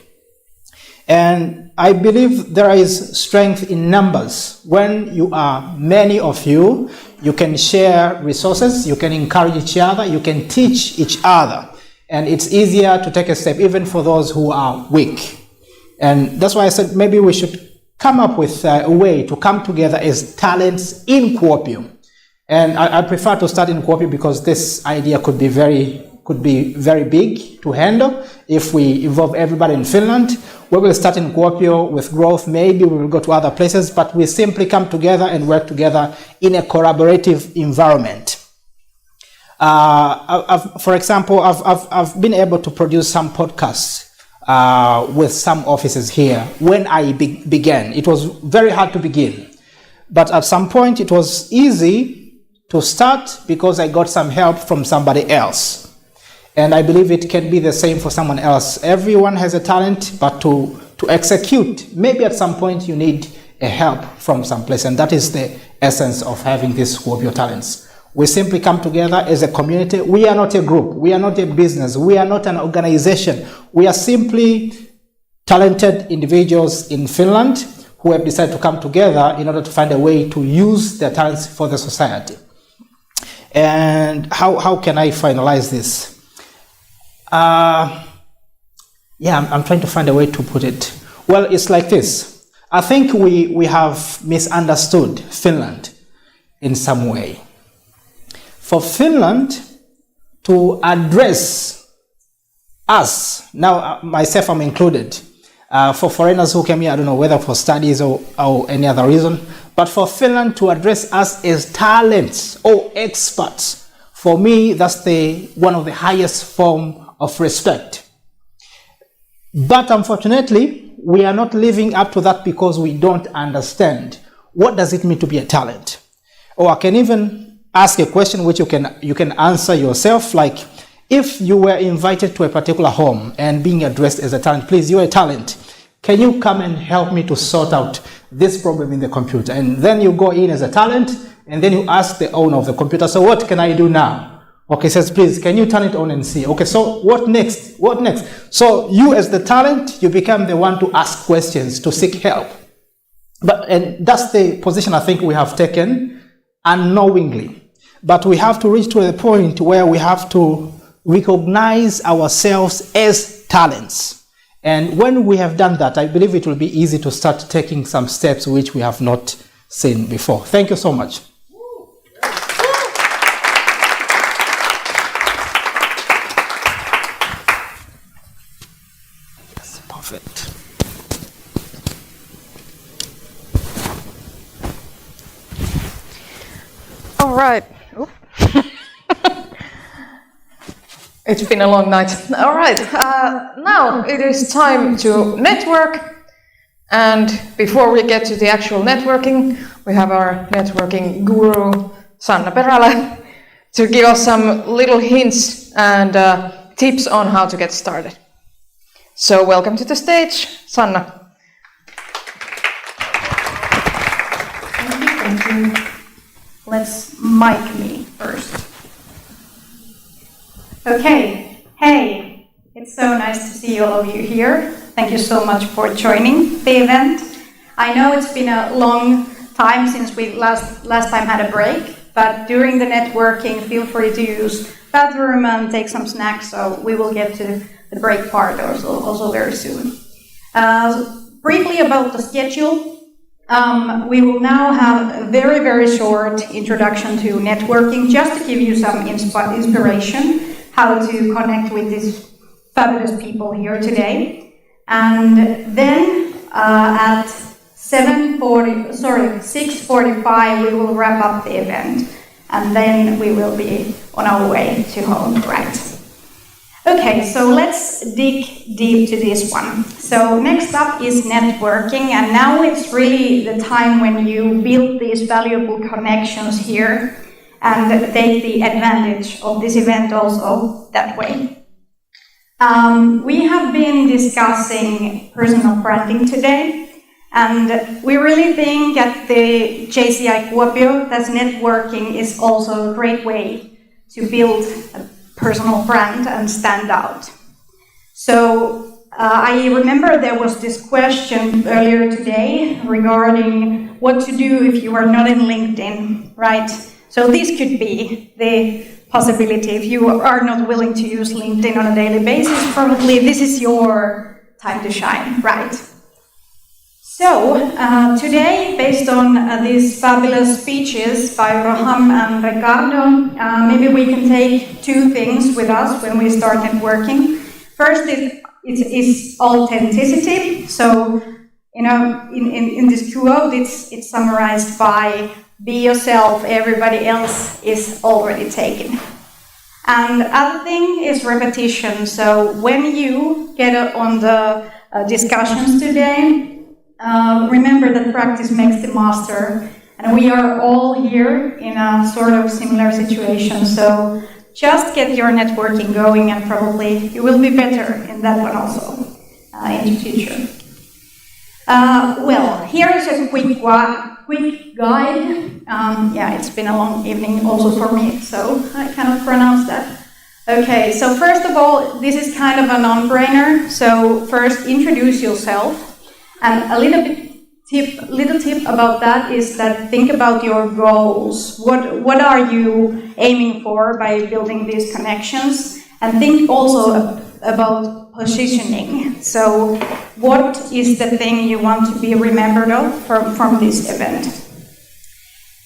And I believe there is strength in numbers. When you are many of you, you can share resources, you can encourage each other, you can teach each other. And it's easier to take a step, even for those who are weak. And that's why I said maybe we should come up with a way to come together as talents in Kuopio. And I prefer to start in Kuopio because this idea could be very big to handle. If we involve everybody in Finland, we will start in Kuopio with growth. Maybe we will go to other places, but we simply come together and work together in a collaborative environment. For example, I've been able to produce some podcasts with some offices here. When I began, it was very hard to begin, but at some point it was easy to start because I got some help from somebody else. And I believe it can be the same for someone else. Everyone has a talent, but to execute, maybe at some point you need a help from someplace. And that is the essence of having these Kuopio talents. We simply come together as a community. We are not a group. We are not a business. We are not an organization. We are simply talented individuals in Finland who have decided to come together in order to find a way to use their talents for the society. And how can I finalize this? I'm trying to find a way to put it. Well, it's like this. I think we have misunderstood Finland in some way. For Finland to address us, now myself I'm included, for foreigners who came here, I don't know whether for studies or any other reason, but for Finland to address us as talents or experts, for me that's one of the highest form of respect. But unfortunately, we are not living up to that because we don't understand what does it mean to be a talent. Or I can even ask a question which you can answer yourself, like if you were invited to a particular home and being addressed as a talent, please, you're a talent, can you come and help me to sort out this problem in the computer? And then you go in as a talent and then you ask the owner of the computer, so what can I do now? Okay, says, please, can you turn it on and see? Okay, so what next? What next? So you as the talent, you become the one to ask questions, to seek help. And that's the position I think we have taken unknowingly. But we have to reach to the point where we have to recognize ourselves as talents. And when we have done that, I believe it will be easy to start taking some steps which we have not seen before. Thank you so much. That's perfect. All right. It's been a long night. All right, now it is time to network. And before we get to the actual networking, we have our networking guru, Sanna Perälä, to give us some little hints and tips on how to get started. So welcome to the stage, Sanna. Thank you. Let's mic me first. Okay, hey, it's so nice to see all of you here. Thank you so much for joining the event. I know it's been a long time since we last time had a break, but during the networking, feel free to use bathroom and take some snacks, so we will get to the break part also very soon. Briefly about the schedule, we will now have a very, very short introduction to networking, just to give you some inspiration how to connect with these fabulous people here today. And then at 6:45 we will wrap up the event, and then we will be on our way to home, right? Okay, so let's dig deep to this one. So next up is networking, and now it's really the time when you build these valuable connections here and take the advantage of this event also that way. We have been discussing personal branding today, and we really think at the JCI Kuopio that networking is also a great way to build a personal brand and stand out. So I remember there was this question earlier today regarding what to do if you are not in LinkedIn, right? So this could be the possibility. If you are not willing to use LinkedIn on a daily basis, probably this is your time to shine, right? So today, based on these fabulous speeches by Roham and Ricardo, maybe we can take two things with us when we start networking. First is authenticity. So, you know, in this quote, it's summarized by "Be yourself, everybody else is already taken." And the other thing is repetition. So when you get on the discussions today, remember that practice makes the master, and we are all here in a sort of similar situation. So just get your networking going, and probably you will be better in that one also in the future. Well, here is a quick guide. Yeah, it's been a long evening also for me, so I cannot pronounce that. Okay, so first of all, this is kind of a non-brainer. So first, introduce yourself. And a little tip about that is that think about your goals. What are you aiming for by building these connections? And think also about positioning. So what is the thing you want to be remembered of from this event?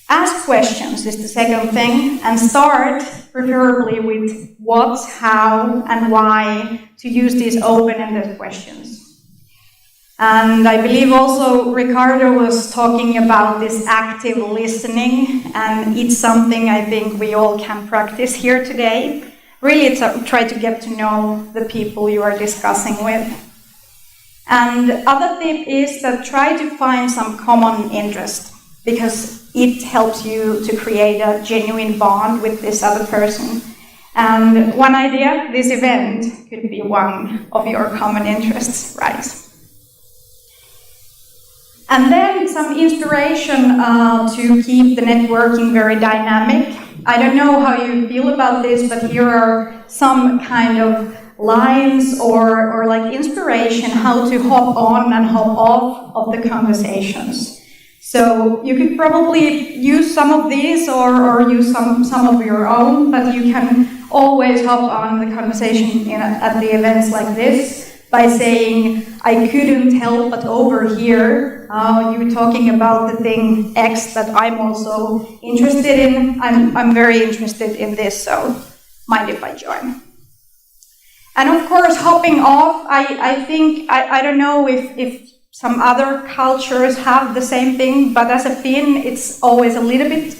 Ask questions is the second thing, and start preferably with what, how, and why to use these open-ended questions. And I believe also Ricardo was talking about this active listening, and it's something I think we all can practice here today. Really, try to get to know the people you are discussing with. And the other tip is that try to find some common interest, because it helps you to create a genuine bond with this other person. And one idea, this event could be one of your common interests, right? And then some inspiration to keep the networking very dynamic. I don't know how you feel about this, but here are some kind of lines or like inspiration how to hop on and hop off of the conversations. So you could probably use some of these or use some of your own, but you can always hop on the conversation at the events like this by saying, I couldn't help but overhear you talking about the thing X that I'm also interested in. I'm very interested in this, so mind if I join? And of course, hopping off, I think, I don't know if some other cultures have the same thing, but as a Finn, it's always a little bit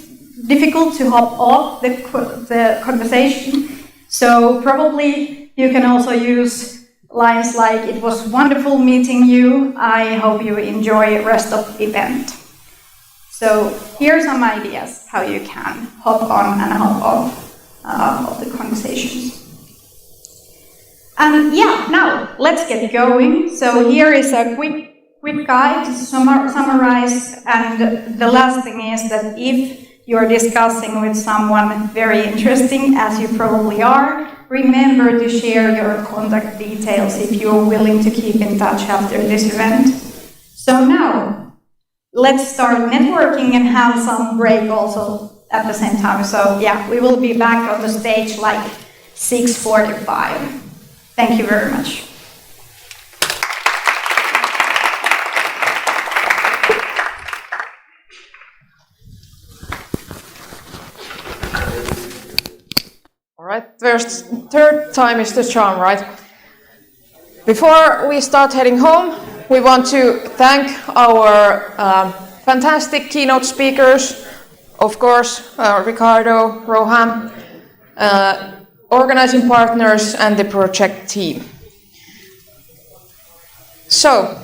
difficult to hop off the conversation. So probably you can also use lines like, it was wonderful meeting you, I hope you enjoy the rest of the event. So here are some ideas how you can hop on and hop off of the conversations. And yeah, now let's get going. So here is a quick guide to summarize, and the last thing is that if you're discussing with someone very interesting, as you probably are, remember to share your contact details if you're willing to keep in touch after this event. So now, let's start networking and have some break also at the same time. So yeah, we will be back on the stage like 6:45. Thank you very much. All right, third time is the charm, right? Before we start heading home, we want to thank our fantastic keynote speakers, of course, Ricardo, Roham, organizing partners, and the project team. So,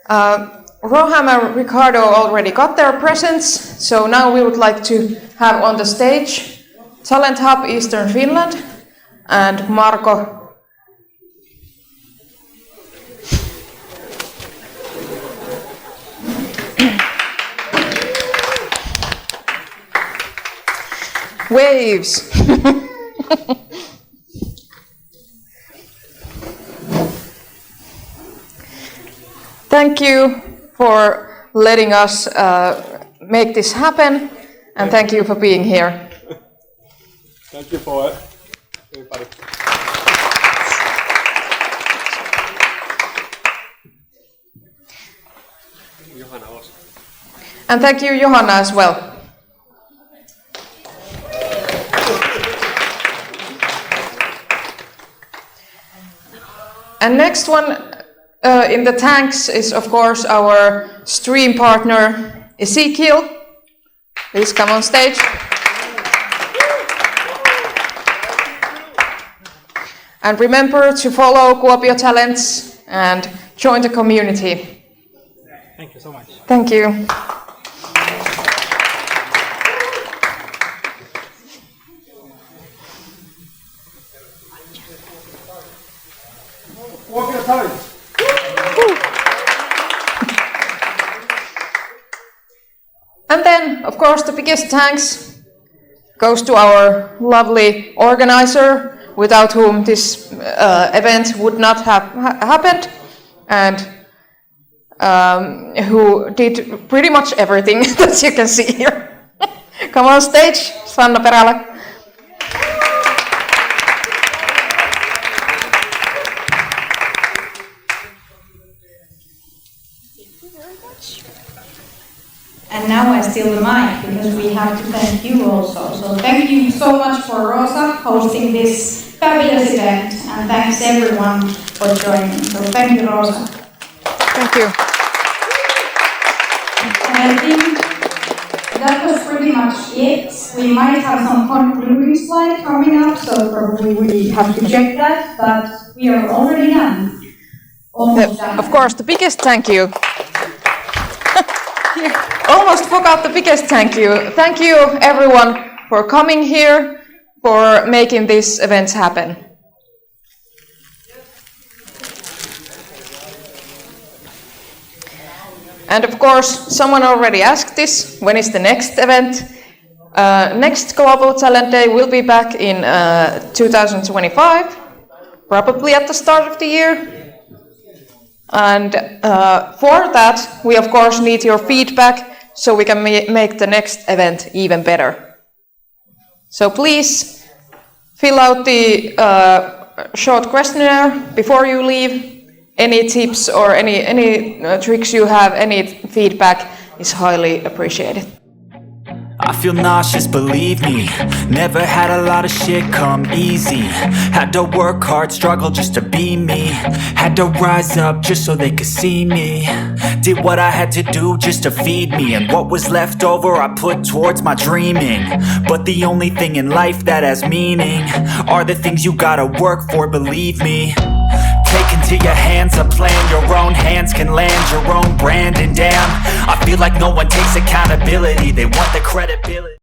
Roham and Ricardo already got their presents, so now we would like to have on the stage Talent Hub Eastern Finland and Marko. Waves. Thank you for letting us make this happen, and thank you for being here. Thank you for everybody. Johanna also. And thank you, Johanna, as well. And next one in the tanks is, of course, our stream partner, Ezekiel. Please come on stage. And remember to follow Kuopio Talents and join the community. Thank you so much. Thank you. Kuopio Talents. And then, of course, the biggest thanks goes to our lovely organizer, without whom this event would not have happened, and who did pretty much everything that you can see here. Come on stage, Sanna Perälä. And now I steal the mic because we have to thank you also. So thank you so much for Roosa hosting this fabulous event, and thanks everyone for joining. So thank you, Roosa. Thank you. And I think that was pretty much it. We might have some concluding slide coming up, so probably we have to check that, but we are already done. Almost done. Of course, the biggest thank you. Almost forgot the biggest thank you. Thank you, everyone, for coming here, for making this event happen. And of course, someone already asked this, when is the next event? Next Global Talent Day will be back in 2025, probably at the start of the year. And for that, we of course need your feedback so we can make the next event even better. So please fill out the short questionnaire before you leave. Any tips or any tricks you have, any feedback is highly appreciated. I feel nauseous, believe me. Never had a lot of shit come easy. Had to work hard, struggle just to be me. Had to rise up just so they could see me. Did what I had to do just to feed me. And what was left over I put towards my dreaming. But the only thing in life that has meaning are the things you gotta work for, believe me. Take into your hands a plan, your own hands can land your own brand. And damn, I feel like no one takes accountability. They want the credibility.